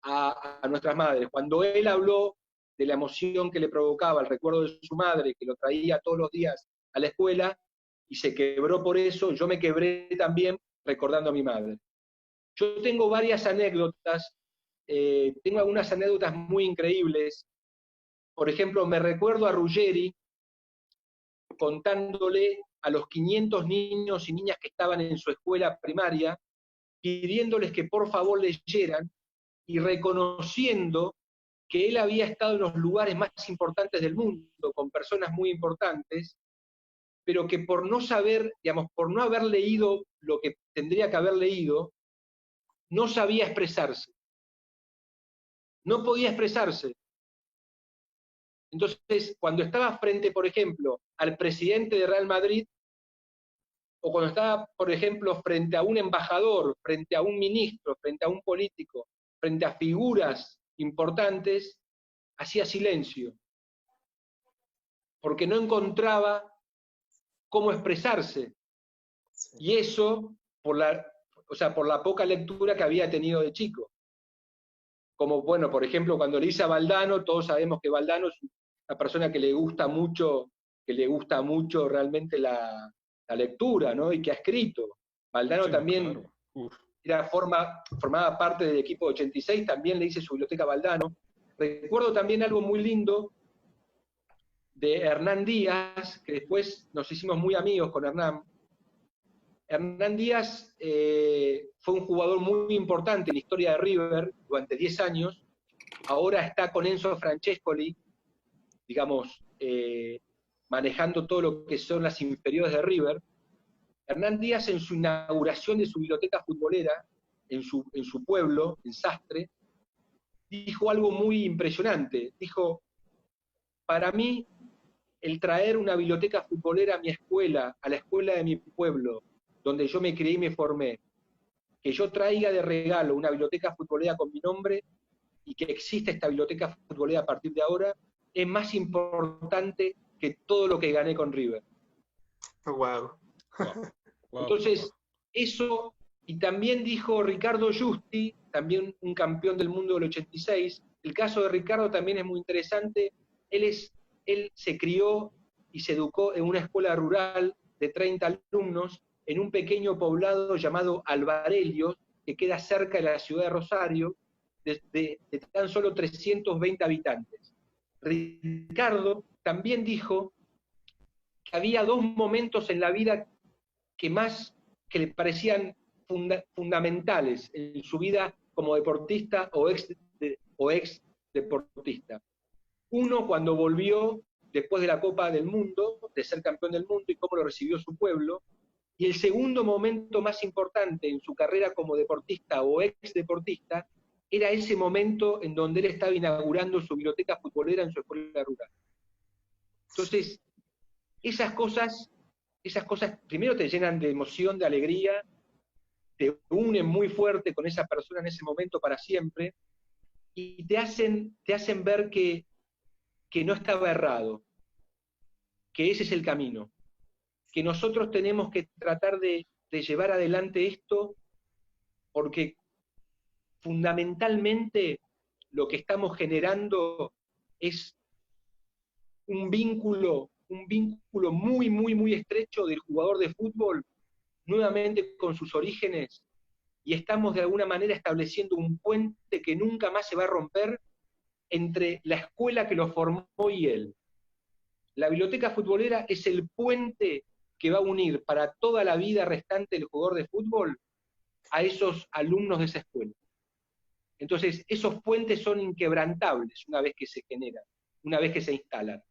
a nuestras madres. Cuando él habló de la emoción que le provocaba el recuerdo de su madre, que lo traía todos los días a la escuela, y se quebró por eso, yo me quebré también recordando a mi madre. Yo tengo varias anécdotas, tengo algunas anécdotas muy increíbles. Por ejemplo, me recuerdo a Ruggeri contándole a los 500 niños y niñas que estaban en su escuela primaria, pidiéndoles que por favor leyeran y reconociendo que él había estado en los lugares más importantes del mundo, con personas muy importantes, pero que por no saber, digamos, por no haber leído lo que tendría que haber leído, no sabía expresarse. No podía expresarse. Entonces, cuando estaba frente, por ejemplo, al presidente de Real Madrid, o cuando estaba, por ejemplo, frente a un embajador, frente a un ministro, frente a un político, frente a figuras importantes, hacía silencio, porque no encontraba cómo expresarse. Y eso por la poca lectura que había tenido de chico. Como, bueno, por ejemplo, cuando le hice a Valdano, todos sabemos que Valdano es una persona que le gusta mucho realmente la lectura, ¿no? Y que ha escrito. Valdano Sí, también claro. formaba parte del equipo 86, también le hice su biblioteca a Valdano. Recuerdo también algo muy lindo de Hernán Díaz, que después nos hicimos muy amigos con Hernán. Hernán Díaz fue un jugador muy importante en la historia de River durante 10 años. Ahora está con Enzo Francescoli, digamos, manejando todo lo que son las inferiores de River. Hernán Díaz, en su inauguración de su biblioteca futbolera, en su pueblo, en Sastre, dijo algo muy impresionante. Dijo, para mí, el traer una biblioteca futbolera a mi escuela, a la escuela de mi pueblo, donde yo me crié y me formé, que yo traiga de regalo una biblioteca futbolera con mi nombre y que exista esta biblioteca futbolera a partir de ahora, es más importante que todo lo que gané con River. Wow. Entonces, eso, y también dijo Ricardo Giusti, también un campeón del mundo del 86, el caso de Ricardo también es muy interesante, él se crió y se educó en una escuela rural de 30 alumnos, en un pequeño poblado llamado Alvarelios, que queda cerca de la ciudad de Rosario, de tan solo 320 habitantes. Ricardo también dijo que había 2 momentos en la vida que le parecían fundamentales en su vida como deportista o ex deportista. Uno, cuando volvió después de la Copa del Mundo, de ser campeón del mundo, y cómo lo recibió su pueblo. Y el segundo momento más importante en su carrera como deportista o ex deportista era ese momento en donde él estaba inaugurando su biblioteca futbolera en su escuela rural. Entonces, esas cosas primero te llenan de emoción, de alegría, te unen muy fuerte con esa persona en ese momento para siempre, y te hacen ver que no estaba errado, que ese es el camino, que nosotros tenemos que tratar de llevar adelante esto, porque fundamentalmente lo que estamos generando es un vínculo muy, muy, muy estrecho del jugador de fútbol, nuevamente con sus orígenes, y estamos de alguna manera estableciendo un puente que nunca más se va a romper entre la escuela que lo formó y él. La biblioteca futbolera es el puente que va a unir para toda la vida restante del jugador de fútbol a esos alumnos de esa escuela. Entonces, esos puentes son inquebrantables una vez que se generan, una vez que se instalan,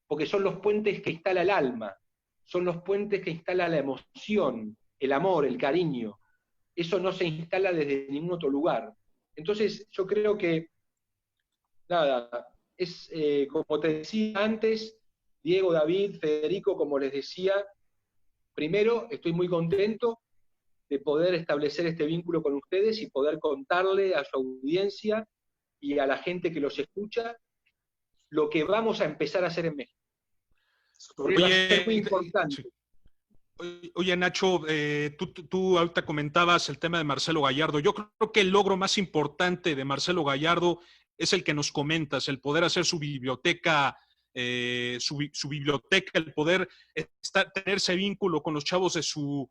porque son los puentes que instala el alma, son los puentes que instala la emoción, el amor, el cariño. Eso no se instala desde ningún otro lugar. Entonces, yo creo que, nada, es como te decía antes, Diego, David, Federico, como les decía, primero, estoy muy contento de poder establecer este vínculo con ustedes y poder contarle a su audiencia y a la gente que los escucha lo que vamos a empezar a hacer en México. Porque va a ser muy importante. Oye, Nacho, tú ahorita comentabas el tema de Marcelo Gallardo. Yo creo que el logro más importante de Marcelo Gallardo es el que nos comentas, el poder hacer su biblioteca, el poder tener ese vínculo con los chavos de su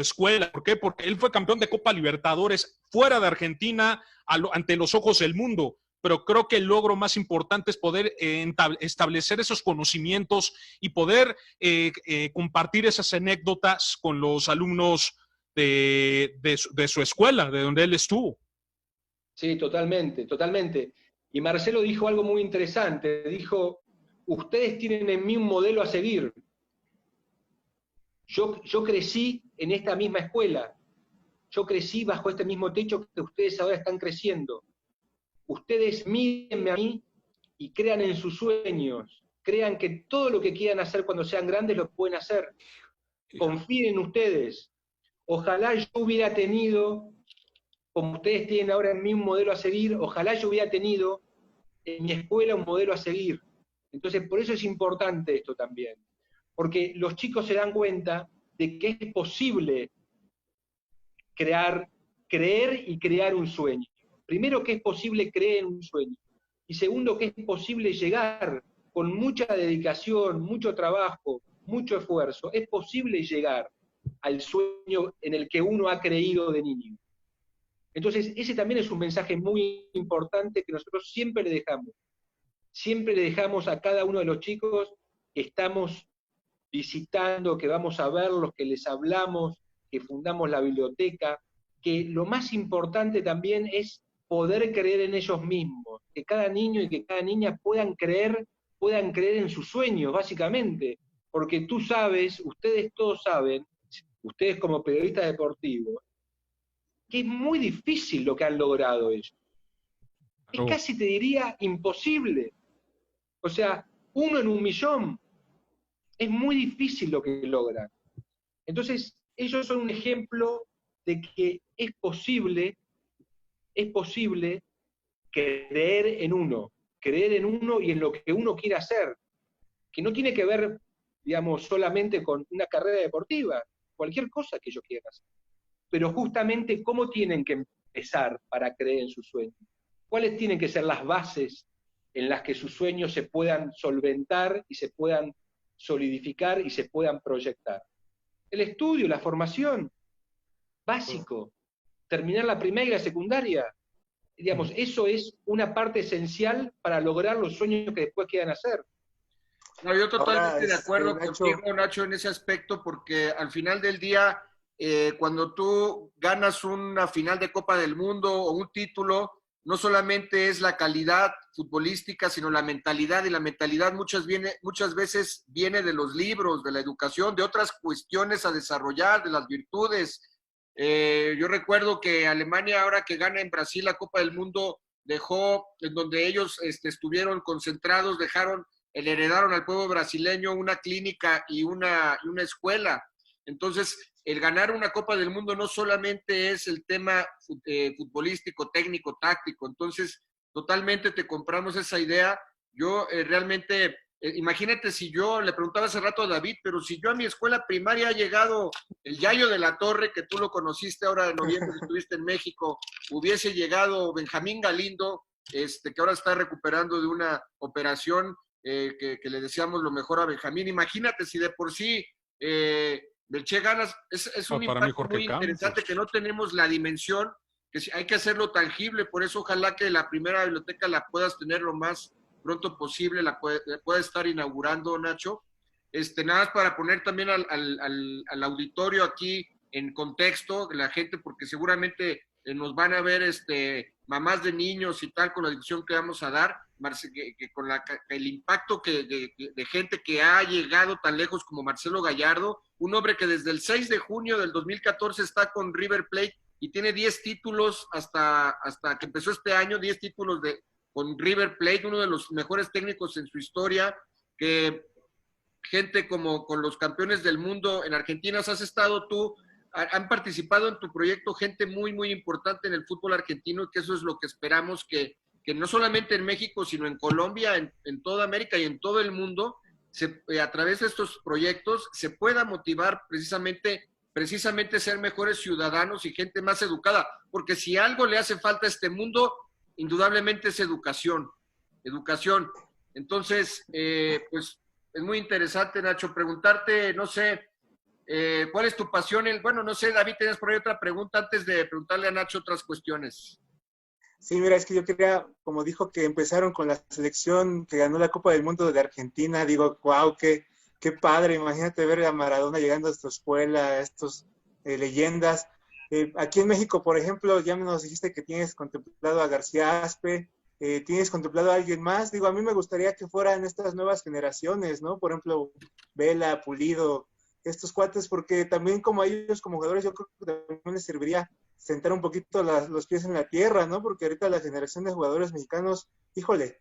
escuela. ¿Por qué? Porque él fue campeón de Copa Libertadores fuera de Argentina, ante los ojos del mundo. Pero creo que el logro más importante es poder establecer esos conocimientos y poder compartir esas anécdotas con los alumnos de su escuela, de donde él estuvo. Sí, totalmente, totalmente. Y Marcelo dijo algo muy interesante, dijo, ustedes tienen en mí un modelo a seguir. Yo crecí en esta misma escuela, yo crecí bajo este mismo techo que ustedes ahora están creciendo. Ustedes mírenme a mí y crean en sus sueños, crean que todo lo que quieran hacer cuando sean grandes lo pueden hacer. Confíen en ustedes. Ojalá yo hubiera tenido, como ustedes tienen ahora en mí un modelo a seguir, ojalá yo hubiera tenido en mi escuela un modelo a seguir. Entonces, por eso es importante esto también, porque los chicos se dan cuenta de que es posible creer y crear un sueño. Primero, que es posible creer en un sueño. Y segundo, que es posible llegar con mucha dedicación, mucho trabajo, mucho esfuerzo. Es posible llegar al sueño en el que uno ha creído de niño. Entonces, ese también es un mensaje muy importante que nosotros siempre le dejamos. Siempre le dejamos a cada uno de los chicos que estamos visitando, que vamos a verlos, que les hablamos, que fundamos la biblioteca, que lo más importante también es poder creer en ellos mismos, que cada niño y que cada niña puedan creer en sus sueños, básicamente, porque tú sabes, ustedes todos saben, ustedes como periodistas deportivos, que es muy difícil lo que han logrado ellos. Es casi, te diría, imposible. O sea, 1 en 1.000.000, es muy difícil lo que logran. Entonces, ellos son un ejemplo de que es posible creer en uno y en lo que uno quiere hacer, que no tiene que ver, digamos, solamente con una carrera deportiva, cualquier cosa que ellos quieran hacer. Pero justamente cómo tienen que empezar para creer en sus sueños, cuáles tienen que ser las bases en las que sus sueños se puedan solventar y se puedan solidificar y se puedan proyectar. El estudio, la formación, básico, terminar la primaria y la secundaria, digamos, eso es una parte esencial para lograr los sueños que después quieran hacer. No, yo totalmente de acuerdo contigo, Nacho, en ese aspecto, porque al final del día, cuando tú ganas una final de Copa del Mundo o un título, no solamente es la calidad futbolística, sino la mentalidad, y la mentalidad muchas veces viene de los libros, de la educación, de otras cuestiones a desarrollar, de las virtudes. Yo recuerdo que Alemania, ahora que gana en Brasil la Copa del Mundo, dejó, en donde ellos estuvieron concentrados, heredaron al pueblo brasileño una clínica y una escuela. Entonces, el ganar una Copa del Mundo no solamente es el tema futbolístico, técnico, táctico. Entonces, totalmente te compramos esa idea. Yo realmente, imagínate si yo, le preguntaba hace rato a David, pero si yo a mi escuela primaria ha llegado el Yayo de la Torre, que tú lo conociste ahora en noviembre, estuviste en México, hubiese llegado Benjamín Galindo, que ahora está recuperando de una operación, que le deseamos lo mejor a Benjamín. Imagínate si de por sí del Che Ganas es un impacto muy interesante, que no tenemos la dimensión, que hay que hacerlo tangible. Por eso ojalá que la primera biblioteca la puedas tener lo más pronto posible, la pueda estar inaugurando, Nacho. Nada más para poner también al auditorio aquí en contexto, la gente, porque seguramente nos van a ver mamás de niños y tal, con la difusión que vamos a dar, que con el impacto de gente que ha llegado tan lejos como Marcelo Gallardo, un hombre que desde el 6 de junio del 2014 está con River Plate y tiene 10 títulos hasta que empezó este año, 10 títulos con River Plate, uno de los mejores técnicos en su historia, que gente como con los campeones del mundo en Argentina, has estado tú, han participado en tu proyecto gente muy, muy importante en el fútbol argentino, y que eso es lo que esperamos que no solamente en México, sino en Colombia, en toda América y en todo el mundo, a través de estos proyectos se pueda motivar precisamente ser mejores ciudadanos y gente más educada, porque si algo le hace falta a este mundo, indudablemente es educación. Entonces, pues es muy interesante, Nacho, preguntarte, no sé, ¿cuál es tu pasión? Bueno, no sé, David, ¿tienes por ahí otra pregunta antes de preguntarle a Nacho otras cuestiones? Sí, mira, es que yo quería, como dijo que empezaron con la selección que ganó la Copa del Mundo de Argentina, digo, wow, qué padre, imagínate ver a Maradona llegando a esta escuela, a estos leyendas. Aquí en México, por ejemplo, ya nos dijiste que tienes contemplado a García Aspe, ¿tienes contemplado a alguien más? Digo, a mí me gustaría que fueran estas nuevas generaciones, ¿no? Por ejemplo, Vela, Pulido, estos cuates, porque también como a ellos, como jugadores, yo creo que también les serviría sentar un poquito los pies en la tierra, ¿no? Porque ahorita la generación de jugadores mexicanos, híjole,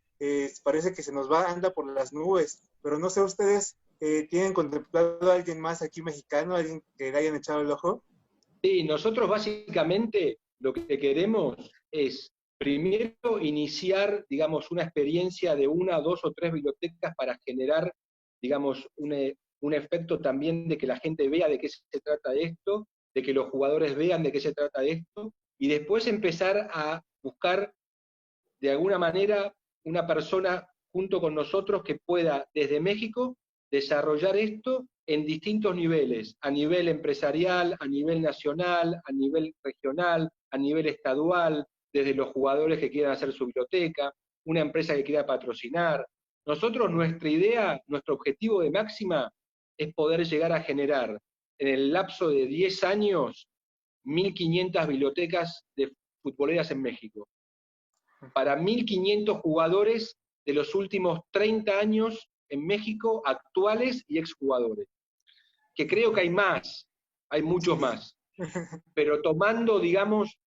parece que se nos anda por las nubes, pero no sé, ¿ustedes tienen contemplado a alguien más aquí mexicano, alguien que le hayan echado el ojo? Sí, nosotros básicamente lo que queremos es primero iniciar, digamos, una experiencia de 1, 2 o 3 bibliotecas para generar, digamos, un efecto también de que la gente vea de qué se trata esto, de que los jugadores vean de qué se trata esto, y después empezar a buscar de alguna manera una persona junto con nosotros que pueda desde México desarrollar esto en distintos niveles, a nivel empresarial, a nivel nacional, a nivel regional, a nivel estadual, desde los jugadores que quieran hacer su biblioteca, una empresa que quiera patrocinar. Nosotros, nuestra idea, nuestro objetivo de máxima es poder llegar a generar en el lapso de 10 años 1.500 bibliotecas de futboleras en México, para 1.500 jugadores de los últimos 30 años en México, actuales y exjugadores. Que creo que hay más, hay muchos más. Pero tomando, digamos,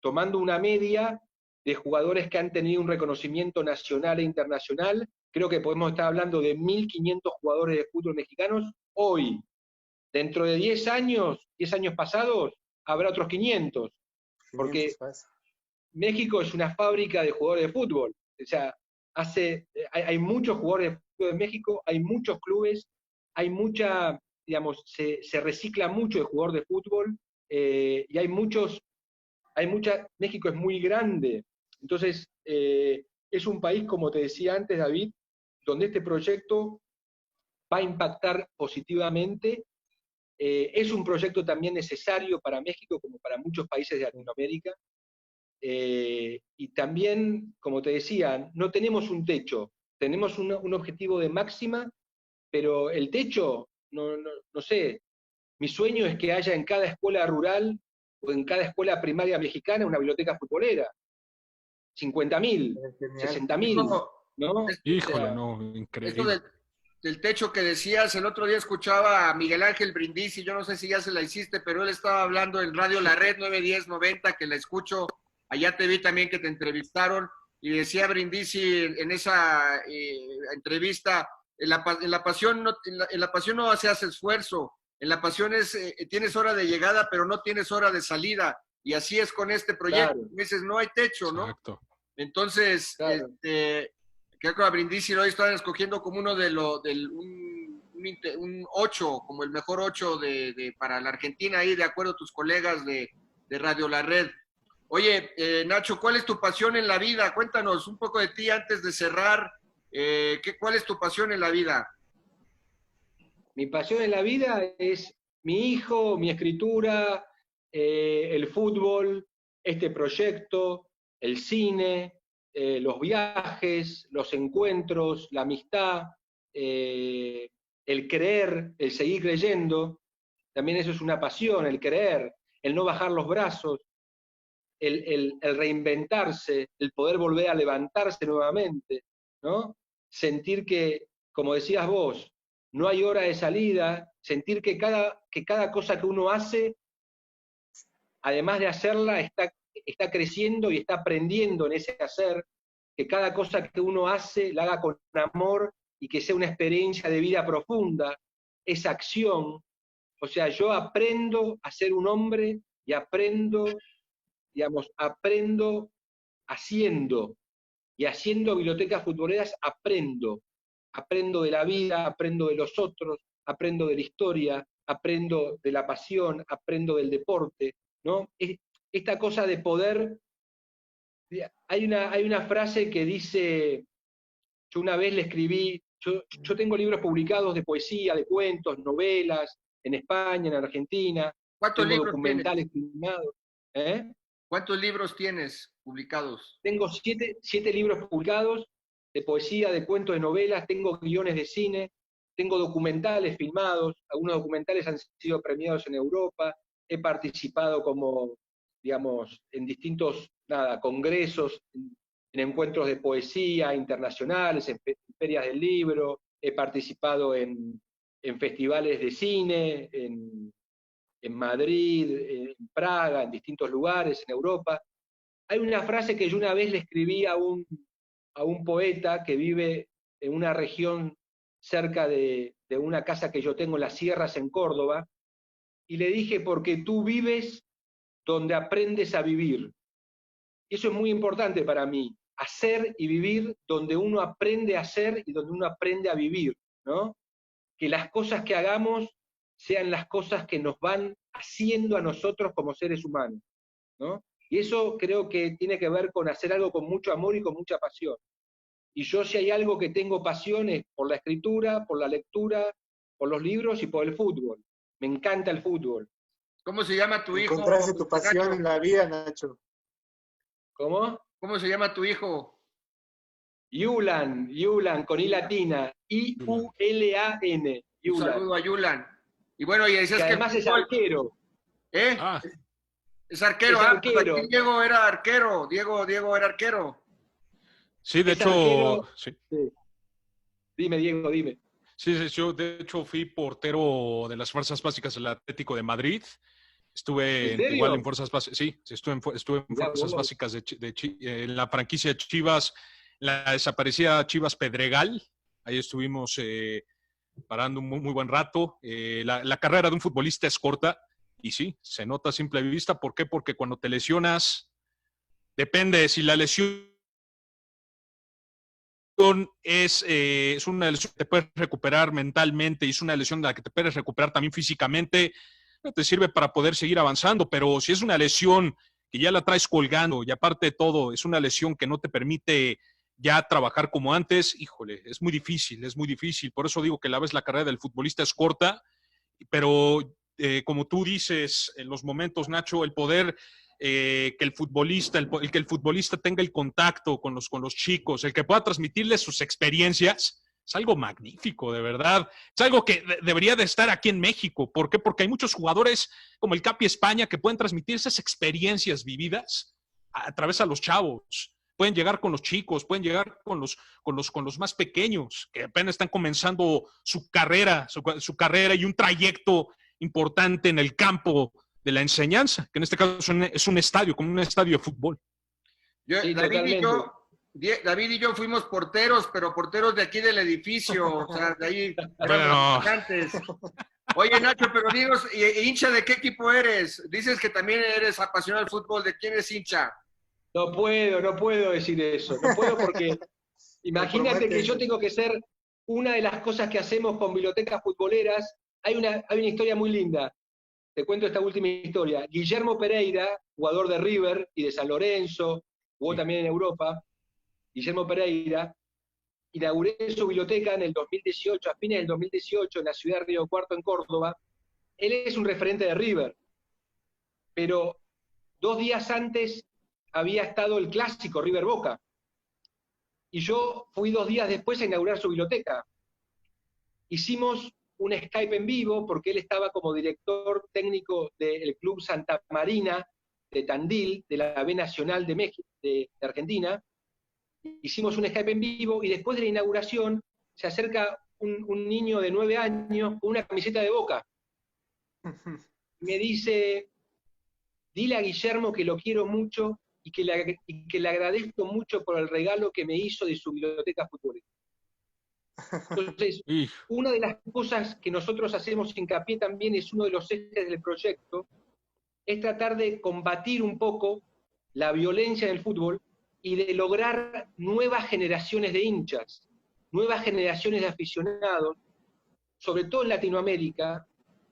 una media de jugadores que han tenido un reconocimiento nacional e internacional, creo que podemos estar hablando de 1.500 jugadores de fútbol mexicanos hoy. Dentro de 10 años pasados, habrá otros 500. Porque México es una fábrica de jugadores de fútbol. O sea, hay muchos jugadores de fútbol en México, hay muchos clubes, hay mucha, digamos, se recicla mucho de jugador de fútbol, y México es muy grande. Entonces, es un país, como te decía antes, David, donde este proyecto va a impactar positivamente. Es un proyecto también necesario para México, como para muchos países de Latinoamérica. Y también, como te decía, no tenemos un techo, tenemos un objetivo de máxima, pero el techo, no sé, mi sueño es que haya en cada escuela rural o en cada escuela primaria mexicana una biblioteca futbolera. 50.000, 60.000, ¿no? Híjole, no, increíble. Esto del techo que decías, el otro día escuchaba a Miguel Ángel Brindisi, yo no sé si ya se la hiciste, pero él estaba hablando en Radio La Red 910-90, que la escucho, allá te vi también que te entrevistaron, y decía Brindisi en esa entrevista, en la pasión no se hace esfuerzo, en la pasión tienes hora de llegada, pero no tienes hora de salida. Y así es con este proyecto. Claro. Dices, no hay techo, ¿no? Exacto. Entonces, Claro. creo que a Brindisi hoy estaban escogiendo como uno un 8, como el mejor 8 para la Argentina, ahí de acuerdo a tus colegas de Radio La Red. Oye, Nacho, ¿cuál es tu pasión en la vida? Cuéntanos un poco de ti antes de cerrar. ¿Cuál es tu pasión en la vida? Mi pasión en la vida es mi hijo, mi escritura, el fútbol, este proyecto, el cine, los viajes, los encuentros, la amistad, el creer, el seguir creyendo. También eso es una pasión, el creer, el no bajar los brazos, el reinventarse, el poder volver a levantarse nuevamente, ¿no? Sentir que, como decías vos, no hay hora de salida, sentir que cada cosa que uno hace, además de hacerla, está creciendo y está aprendiendo en ese hacer, que cada cosa que uno hace la haga con amor y que sea una experiencia de vida profunda, esa acción. O sea, yo aprendo a ser un hombre y aprendo haciendo, y haciendo bibliotecas futboleras aprendo de la vida, aprendo de los otros, aprendo de la historia, aprendo de la pasión, aprendo del deporte, ¿no? Esta cosa de poder, hay una frase que dice, yo una vez le escribí, yo tengo libros publicados de poesía, de cuentos, novelas, en España, en Argentina, ¿Cuántos tengo libros documentales filmados. ¿Cuántos libros tienes publicados? Tengo siete libros publicados de poesía, de cuentos, de novelas, tengo guiones de cine, tengo documentales filmados, algunos documentales han sido premiados en Europa, he participado como, digamos, en distintos congresos, en encuentros de poesía internacionales, en ferias del libro, he participado en festivales de cine, en Madrid, en Praga, en distintos lugares, en Europa. Hay una frase que yo una vez le escribí a un poeta que vive en una región cerca de una casa que yo tengo en las sierras en Córdoba, y le dije, porque tú vives donde aprendes a vivir. Y eso es muy importante para mí, hacer y vivir donde uno aprende a hacer y donde uno aprende a vivir, ¿no? Que las cosas que hagamos sean las cosas que nos van haciendo a nosotros como seres humanos, ¿no? Y eso creo que tiene que ver con hacer algo con mucho amor y con mucha pasión. Y yo, si hay algo que tengo pasión, es por la escritura, por la lectura, por los libros y por el fútbol. Me encanta el fútbol. ¿Cómo se llama tu hijo? Encontraste tu pasión Nacho? en la vida, Nacho. ¿Cómo? ¿Cómo se llama tu hijo? Yulan, con I latina, I-U-L-A-N. Un saludo a Yulan. Y bueno, y decías que además es arquero. ¿Eh? Ah, Es arquero. Es arquero. Pues Diego era arquero. Diego era arquero. sí, de Es hecho, arquero. sí. Sí. Dime, Diego, dime. Sí, yo de hecho fui portero de las fuerzas básicas del Atlético de Madrid. Estuve ¿En serio? igual en fuerzas básicas, sí, estuve en Ya, fuerzas vos. básicas en la franquicia de Chivas, la desaparecida Chivas Pedregal. Ahí estuvimos parando un muy buen rato. La carrera de un futbolista es corta y sí, se nota a simple vista. ¿Por qué? Porque cuando te lesionas, depende si la lesión es una lesión que te puedes recuperar mentalmente y es una lesión de la que te puedes recuperar también físicamente, no te sirve para poder seguir avanzando, pero si es una lesión que ya la traes colgando y aparte de todo es una lesión que no te permite ya trabajar como antes, híjole, es muy difícil. Por eso digo que la carrera del futbolista es corta, pero como tú dices en los momentos, Nacho, el poder que el futbolista tenga el contacto con los chicos, el que pueda transmitirles sus experiencias, es algo magnífico, de verdad. Es algo que debería de estar aquí en México. ¿Por qué? Porque hay muchos jugadores como el Capi España que pueden transmitir esas experiencias vividas a través a los chavos. Pueden llegar con los chicos, pueden llegar con los más pequeños, que apenas están comenzando su carrera y un trayecto importante en el campo de la enseñanza, que en este caso es un estadio, como un estadio de fútbol. Sí, David y yo fuimos porteros, pero porteros de aquí del edificio, o sea, de ahí Bueno. antes. Oye, Nacho, pero dinos, ¿hincha de qué equipo eres? Dices que también eres apasionado del fútbol. ¿De quién eres hincha? No puedo decir eso. No puedo porque imagínate que yo tengo que ser una de las cosas que hacemos con bibliotecas futboleras. Hay una historia muy linda. Te cuento esta última historia. Guillermo Pereira, jugador de River y de San Lorenzo, jugó también en Europa. Guillermo Pereira, inauguré su biblioteca en el 2018, a fines del 2018, en la ciudad de Río Cuarto, en Córdoba. Él es un referente de River, pero 2 días antes había estado el clásico River Boca. Y yo fui 2 días después a inaugurar su biblioteca. Hicimos un Skype en vivo, porque él estaba como director técnico del Club Santa Marina de Tandil, de la B Nacional de México, de Argentina. Hicimos un Skype en vivo y después de la inauguración se acerca un niño de 9 años con una camiseta de Boca. Me dice, dile a Guillermo que lo quiero mucho y que le agradezco mucho por el regalo que me hizo de su biblioteca futbolera. Entonces, una de las cosas que nosotros hacemos hincapié también, es uno de los ejes del proyecto, es tratar de combatir un poco la violencia en el fútbol y de lograr nuevas generaciones de hinchas, nuevas generaciones de aficionados, sobre todo en Latinoamérica,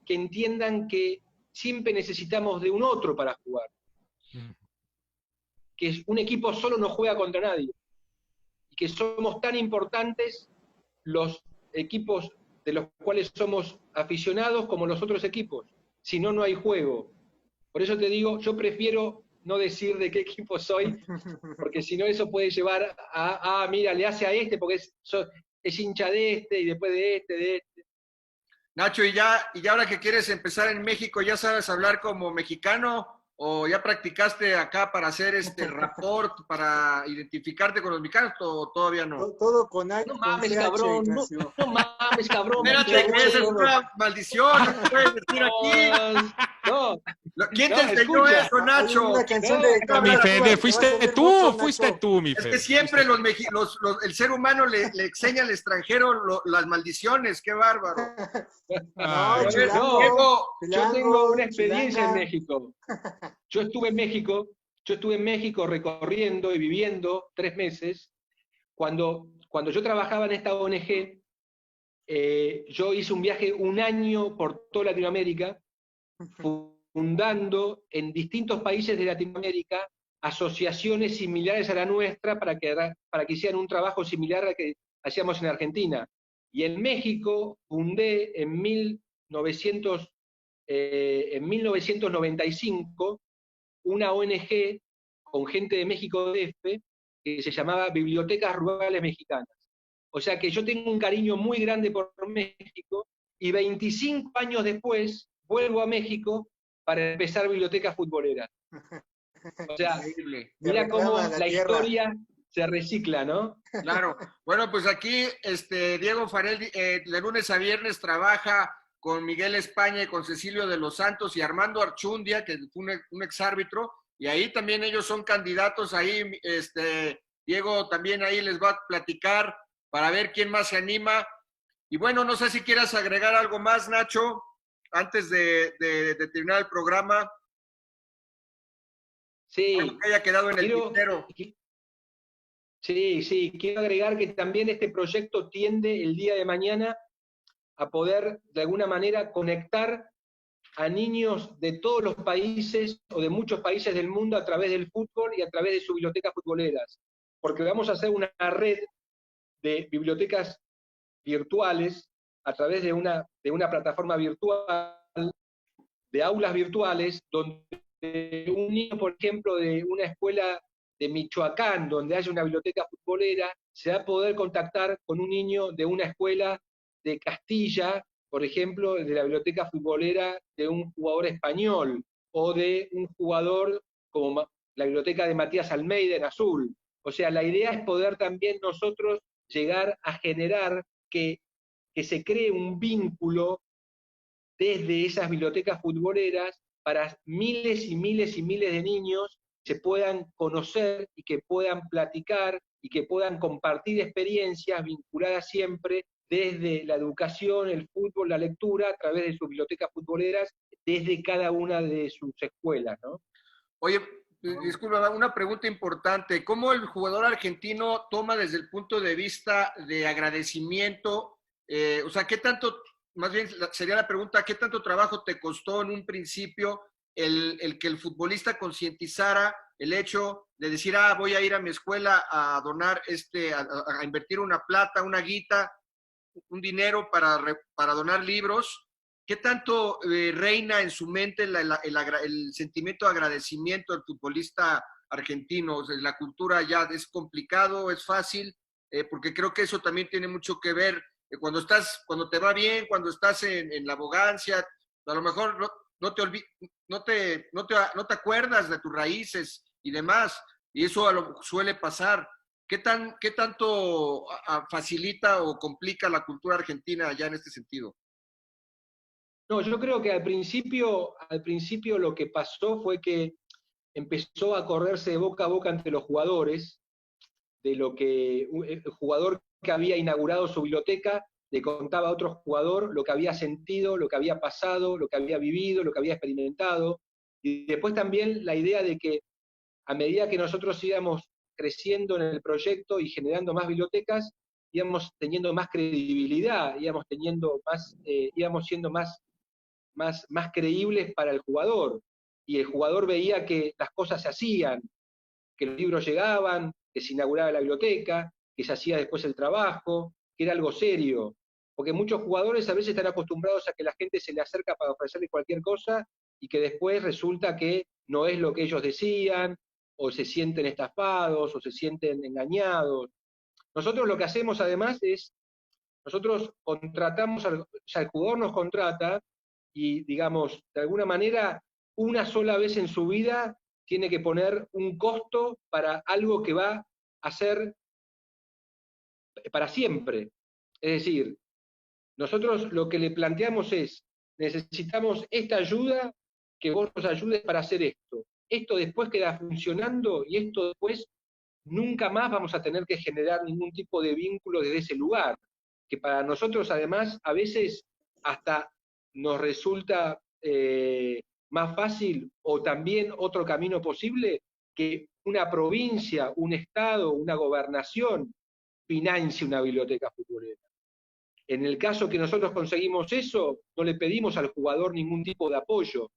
que entiendan que siempre necesitamos de un otro para jugar. Que un equipo solo no juega contra nadie. Y que somos tan importantes los equipos de los cuales somos aficionados como los otros equipos. Si no, no hay juego. Por eso te digo, yo prefiero no decir de qué equipo soy, porque si no eso puede llevar mira, le hace a este porque es hincha de este, y después de este. Nacho, y ya ahora que quieres empezar en México, ¿ya sabes hablar como mexicano? ¿O ya practicaste acá para hacer rapport, para identificarte con los mexicanos, o todavía no? Todo con H. No mames, cabrón, no mames, cabrón. Espérate, que esa es una maldición, no puedes decir aquí. No. ¿Quién te enseñó eso, Nacho? Mi Fede, fuiste tú, mi Fede. Es que siempre el ser humano le enseña al extranjero las maldiciones, qué bárbaro. Yo tengo una experiencia en México. Yo estuve en México recorriendo y viviendo 3 meses. Cuando yo trabajaba en esta ONG, yo hice un viaje 1 año por toda Latinoamérica, fundando en distintos países de Latinoamérica asociaciones similares a la nuestra para que hicieran un trabajo similar al que hacíamos en Argentina. Y en México fundé en 1995 una ONG con gente de México DF que se llamaba Bibliotecas Rurales Mexicanas. O sea que yo tengo un cariño muy grande por México, y 25 años después vuelvo a México para empezar bibliotecas futboleras. O sea, mira cómo la historia se recicla, ¿no? Claro. Bueno, pues aquí Diego Farel de lunes a viernes trabaja con Miguel España y con Cecilio de los Santos y Armando Archundia, que fue un exárbitro, y ahí también ellos son candidatos. Ahí Diego también ahí les va a platicar para ver quién más se anima. Y bueno, no sé si quieras agregar algo más, Nacho, antes de terminar el programa. Sí. Algo que haya quedado en el tintero. Sí, quiero agregar que también este proyecto tiende el día de mañana a poder, de alguna manera, conectar a niños de todos los países o de muchos países del mundo a través del fútbol y a través de sus bibliotecas futboleras. Porque vamos a hacer una red de bibliotecas virtuales a través de una plataforma virtual, de aulas virtuales, donde un niño, por ejemplo, de una escuela de Michoacán, donde haya una biblioteca futbolera, se va a poder contactar con un niño de una escuela de Castilla, por ejemplo, de la biblioteca futbolera de un jugador español, o de un jugador como la biblioteca de Matías Almeida en Azul. O sea, la idea es poder también nosotros llegar a generar que se cree un vínculo desde esas bibliotecas futboleras para miles y miles y miles de niños se puedan conocer y que puedan platicar y que puedan compartir experiencias vinculadas siempre desde la educación, el fútbol, la lectura, a través de sus bibliotecas futboleras, desde cada una de sus escuelas, ¿no? Oye, disculpa, una pregunta importante. ¿Cómo el jugador argentino toma desde el punto de vista de agradecimiento? O sea, ¿qué tanto, más bien sería la pregunta, qué tanto trabajo te costó en un principio el que el futbolista concientizara el hecho de decir, voy a ir a mi escuela a donar, a invertir una plata, una guita, un dinero para donar libros? ¿Qué tanto reina en su mente el sentimiento de agradecimiento del futbolista argentino? O sea, la cultura ya es complicado, es fácil, porque creo que eso también tiene mucho que ver. Cuando te va bien, cuando estás en la abogancia, a lo mejor no te acuerdas de tus raíces y demás, y eso suele pasar. ¿Qué tanto facilita o complica la cultura argentina ya en este sentido? No, yo creo que al principio lo que pasó fue que empezó a correrse de boca a boca entre los jugadores, de lo que el jugador que había inaugurado su biblioteca le contaba a otro jugador lo que había sentido, lo que había pasado, lo que había vivido, lo que había experimentado. Y después también la idea de que a medida que nosotros íbamos creciendo en el proyecto y generando más bibliotecas, íbamos teniendo más credibilidad, íbamos siendo más creíbles para el jugador. Y el jugador veía que las cosas se hacían, que los libros llegaban, que se inauguraba la biblioteca, que se hacía después el trabajo, que era algo serio. Porque muchos jugadores a veces están acostumbrados a que la gente se le acerca para ofrecerle cualquier cosa y que después resulta que no es lo que ellos decían, o se sienten estafados, o se sienten engañados. Nosotros lo que hacemos además es, nosotros contratamos, o sea, el jugador nos contrata y, digamos, de alguna manera, una sola vez en su vida tiene que poner un costo para algo que va a ser para siempre. Es decir, nosotros lo que le planteamos es, necesitamos esta ayuda, que vos nos ayudes para hacer esto. Esto después queda funcionando y esto después nunca más vamos a tener que generar ningún tipo de vínculo desde ese lugar, que para nosotros además a veces hasta nos resulta más fácil o también otro camino posible que una provincia, un estado, una gobernación financie una biblioteca futbolera. En el caso que nosotros conseguimos eso, no le pedimos al jugador ningún tipo de apoyo.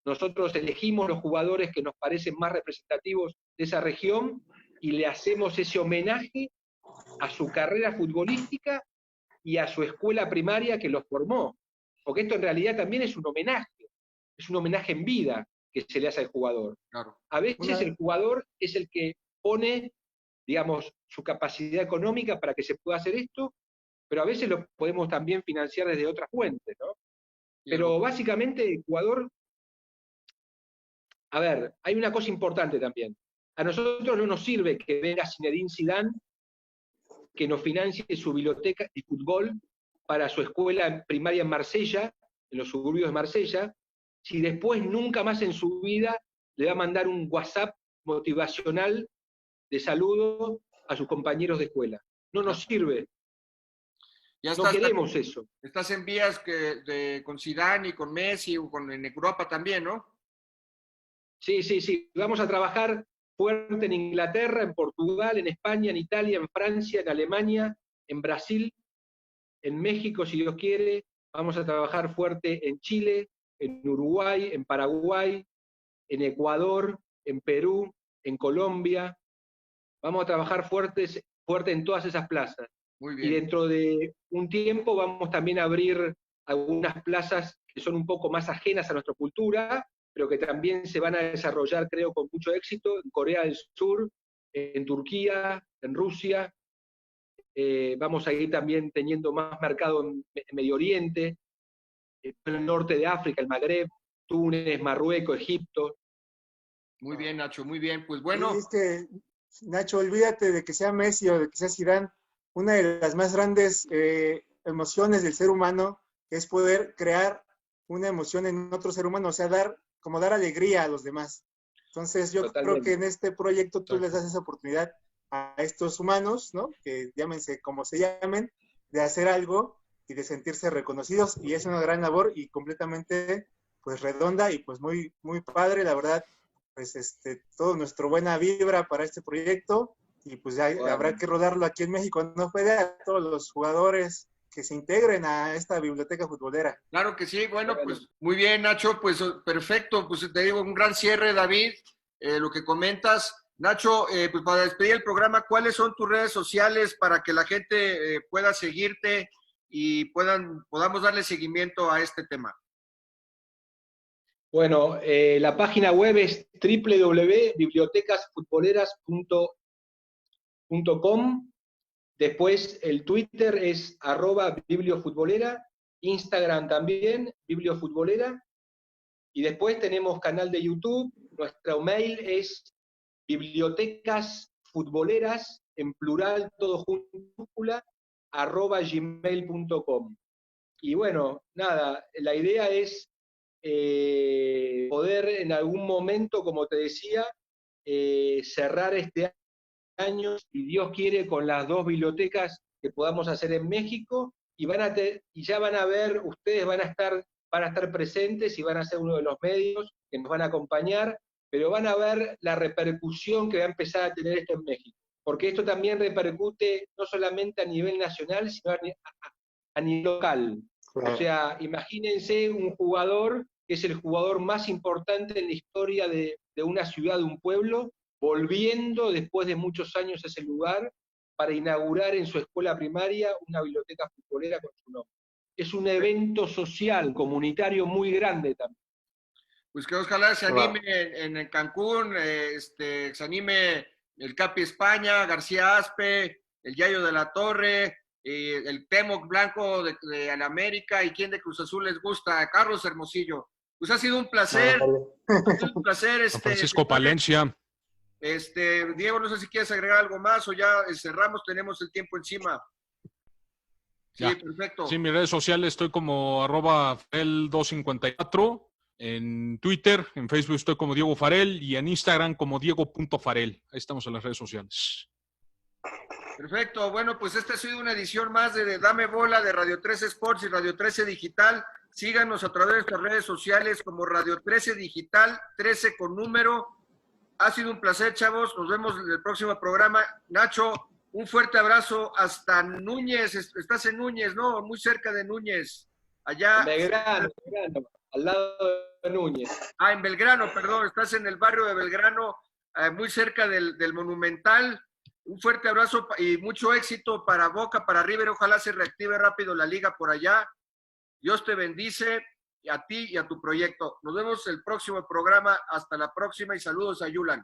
Nosotros elegimos los jugadores que nos parecen más representativos de esa región y le hacemos ese homenaje a su carrera futbolística y a su escuela primaria que los formó. Porque esto en realidad también es un homenaje en vida que se le hace al jugador. Claro. A veces el jugador es el que pone, digamos, su capacidad económica para que se pueda hacer esto, pero a veces lo podemos también financiar desde otras fuentes, ¿no? Pero básicamente el jugador, a ver, hay una cosa importante también. A nosotros no nos sirve que venga Zinedine Zidane, que nos financie su biblioteca de fútbol para su escuela primaria en Marsella, en los suburbios de Marsella, si después nunca más en su vida le va a mandar un WhatsApp motivacional de saludo a sus compañeros de escuela. No nos sirve. No queremos eso. Estás en vías con Zidane y con Messi o en Europa también, ¿no? Sí. Vamos a trabajar fuerte en Inglaterra, en Portugal, en España, en Italia, en Francia, en Alemania, en Brasil, en México, si Dios quiere. Vamos a trabajar fuerte en Chile, en Uruguay, en Paraguay, en Ecuador, en Perú, en Colombia. Vamos a trabajar fuerte en todas esas plazas. Muy bien. Y dentro de un tiempo vamos también a abrir algunas plazas que son un poco más ajenas a nuestra cultura, pero que también se van a desarrollar, creo, con mucho éxito, en Corea del Sur, en Turquía, en Rusia. Vamos a ir también teniendo más mercado en Medio Oriente, en el norte de África, el Magreb, Túnez, Marruecos, Egipto. Muy bien, Nacho, muy bien. Pues bueno. Sí, es que, Nacho, olvídate de que sea Messi o de que sea Zidane. Una de las más grandes emociones del ser humano es poder crear una emoción en otro ser humano, o sea, dar alegría a los demás. Entonces, yo creo que en este proyecto tú les das esa oportunidad a estos humanos, ¿no? Que llámense como se llamen, de hacer algo y de sentirse reconocidos, y es una gran labor y completamente pues redonda y pues muy, muy padre, la verdad, pues todo nuestro buena vibra para este proyecto, y pues ya habrá que rodarlo aquí en México, no puede a todos los jugadores que se integren a esta biblioteca futbolera. Claro que sí, bueno, pues muy bien, Nacho, pues perfecto, pues te digo, un gran cierre, David, lo que comentas. Nacho, pues para despedir el programa, ¿cuáles son tus redes sociales para que la gente pueda seguirte y podamos darle seguimiento a este tema? Bueno, la página web es www.bibliotecasfutboleras.com. Después el Twitter es @bibliofutbolera, Instagram también, bibliofutbolera. Y después tenemos canal de YouTube, nuestro mail es bibliotecasfutboleras, en plural, todo junto, @gmail.com. Y bueno, nada, la idea es poder en algún momento, como te decía, cerrar este año, si Dios quiere, con las 2 bibliotecas que podamos hacer en México, y ya van a ver, ustedes van a estar presentes y van a ser uno de los medios que nos van a acompañar, pero van a ver la repercusión que va a empezar a tener esto en México, porque esto también repercute no solamente a nivel nacional, sino a nivel local. O sea, imagínense un jugador que es el jugador más importante en la historia de una ciudad, de un pueblo, volviendo después de muchos años a ese lugar para inaugurar en su escuela primaria una biblioteca futbolera con su nombre. Es un evento social, comunitario muy grande también. Pues que ojalá se anime en Cancún, se anime el Capi España, García Aspe, el Yayo de la Torre, el Temoc Blanco de América, y quién de Cruz Azul les gusta, Carlos Hermosillo. Pues ha sido un placer, Francisco Palencia. Diego, no sé si quieres agregar algo más o ya cerramos, tenemos el tiempo encima. Sí, ya. Perfecto. Sí, mis redes sociales estoy como @farel254, en Twitter, en Facebook estoy como Diego Farel y en Instagram como Diego.Farel. Ahí estamos en las redes sociales. Perfecto, bueno, pues esta ha sido una edición más de Dame Bola de Radio 13 Sports y Radio 13 Digital. Síganos a través de nuestras redes sociales como Radio 13 Digital, 13 con número. Ha sido un placer, chavos. Nos vemos en el próximo programa. Nacho, un fuerte abrazo hasta Núñez. Estás en Núñez, ¿no? Muy cerca de Núñez. Allá. Belgrano, al lado de Núñez. En Belgrano, perdón. Estás en el barrio de Belgrano, muy cerca del Monumental. Un fuerte abrazo y mucho éxito para Boca, para River. Ojalá se reactive rápido la liga por allá. Dios te bendice, a ti y a tu proyecto. Nos vemos el próximo programa. Hasta la próxima y saludos a Yulan.